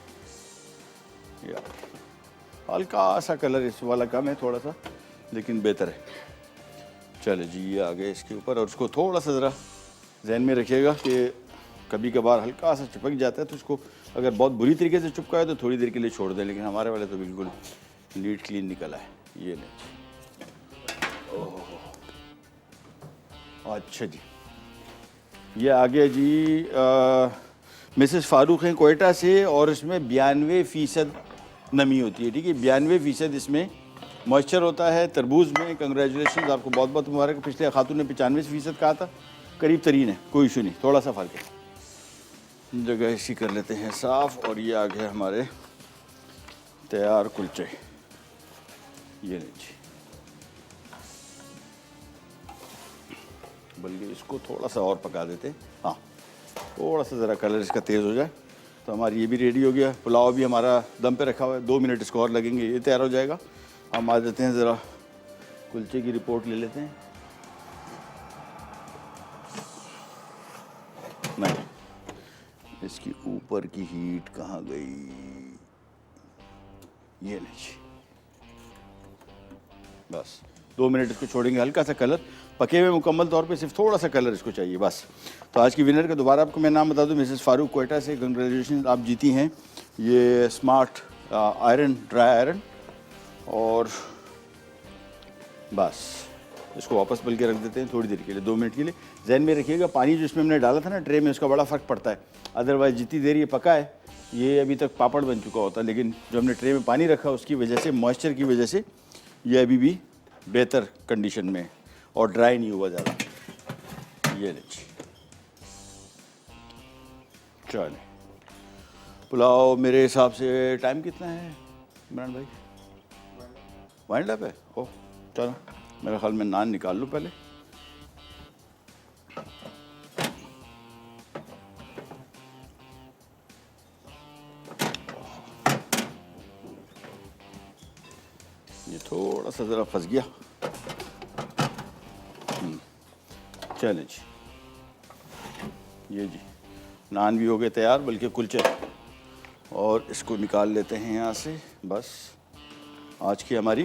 हल्का सा कलर इस वाला कम है थोड़ा सा, लेकिन बेहतर है। चलो जी, ये आ गए इसके ऊपर। और उसको थोड़ा सा ज़रा जहन में रखिएगा कि कभी कभार हल्का सा चिपक जाता है, तो उसको अगर बहुत बुरी तरीके से चिपका है तो थोड़ी देर के लिए छोड़ दें, लेकिन हमारे वाले तो बिल्कुल नीट क्लीन निकला है। ये नहीं, ओह अच्छा जी, ये आ गया जी। मिसेस फारूक हैं कोयटा से और इसमें 92% नमी होती है, ठीक है। 92% इसमें मॉइस्चर होता है तरबूज में। कंग्रेचुलेशन, आपको बहुत बहुत मुबारक। पिछले खातून ने 95% कहा था, करीब तरीन है, कोई इशू नहीं, थोड़ा सा फ़र्क है। जगह ऐसी कर लेते हैं साफ़। और ये आ गए हमारे तैयार कुलचे। ये लीजिए, बल्कि इसको थोड़ा सा और पका देते हैं, हाँ थोड़ा सा ज़रा कलर इसका तेज़ हो जाए तो हमारी ये भी रेडी हो गया। पुलाव भी हमारा दम पे रखा हुआ है, 2 मिनट इसको और लगेंगे, ये तैयार हो जाएगा। हम आ जाते हैं, ज़रा कुलचे की रिपोर्ट ले लेते हैं। नहीं, इसकी ऊपर की हीट कहाँ गई? ये लीजिए, बस 2 मिनट इसको छोड़ेंगे। हल्का सा कलर पके हुए मुकम्मल तौर पे, सिर्फ थोड़ा सा कलर इसको चाहिए बस। तो आज की विनर का दोबारा आपको मैं नाम बता दूं, मिसेस फारूक कोयटा से। कंग्रेचुलेशन, आप जीती हैं ये स्मार्ट आयरन, ड्राई आयरन। और बस इसको वापस बल के रख देते हैं थोड़ी देर के लिए, 2 मिनट के लिए। जहन में रखिएगा, पानी जो इसमें हमने डाला था ना ट्रे में, उसका बड़ा फ़र्क पड़ता है। अदरवाइज़ जितनी देर ये पका है, ये अभी तक पापड़ बन चुका होता है, लेकिन जो हमने ट्रे में पानी रखा उसकी वजह से, मॉइस्चर की वजह से ये अभी भी बेहतर कंडीशन में और ड्राई नहीं हुआ ज़्यादा। ये लीजिए, चले पुलाव मेरे हिसाब से टाइम कितना है इमरान भाई? वाइंड अप है? ओह चलो, मेरे ख्याल में नान निकाल लूँ पहले। ये थोड़ा सा ज़रा फंस गया। चले जी, ये जी नान भी हो गए तैयार, बल्कि कुलचे। और इसको निकाल लेते हैं यहाँ से। बस आज की हमारी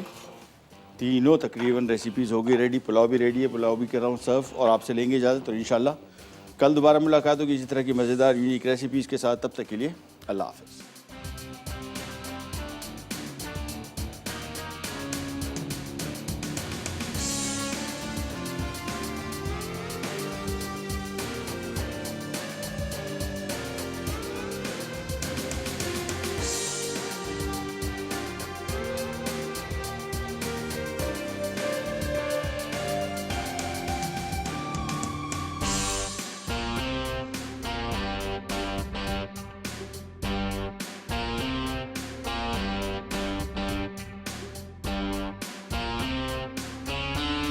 तीनों तकरीबन रेसिपीज़ हो गई रेडी। पुलाव भी रेडी है, पुलाव भी कर रहा हूँ सर्व, और आपसे लेंगे इजाज़त। तो इंशाल्लाह कल दोबारा मुलाकात होगी इसी तरह की मज़ेदार यूनिक रेसिपीज़ के साथ। तब तक के लिए अल्लाह हाफ़िज़।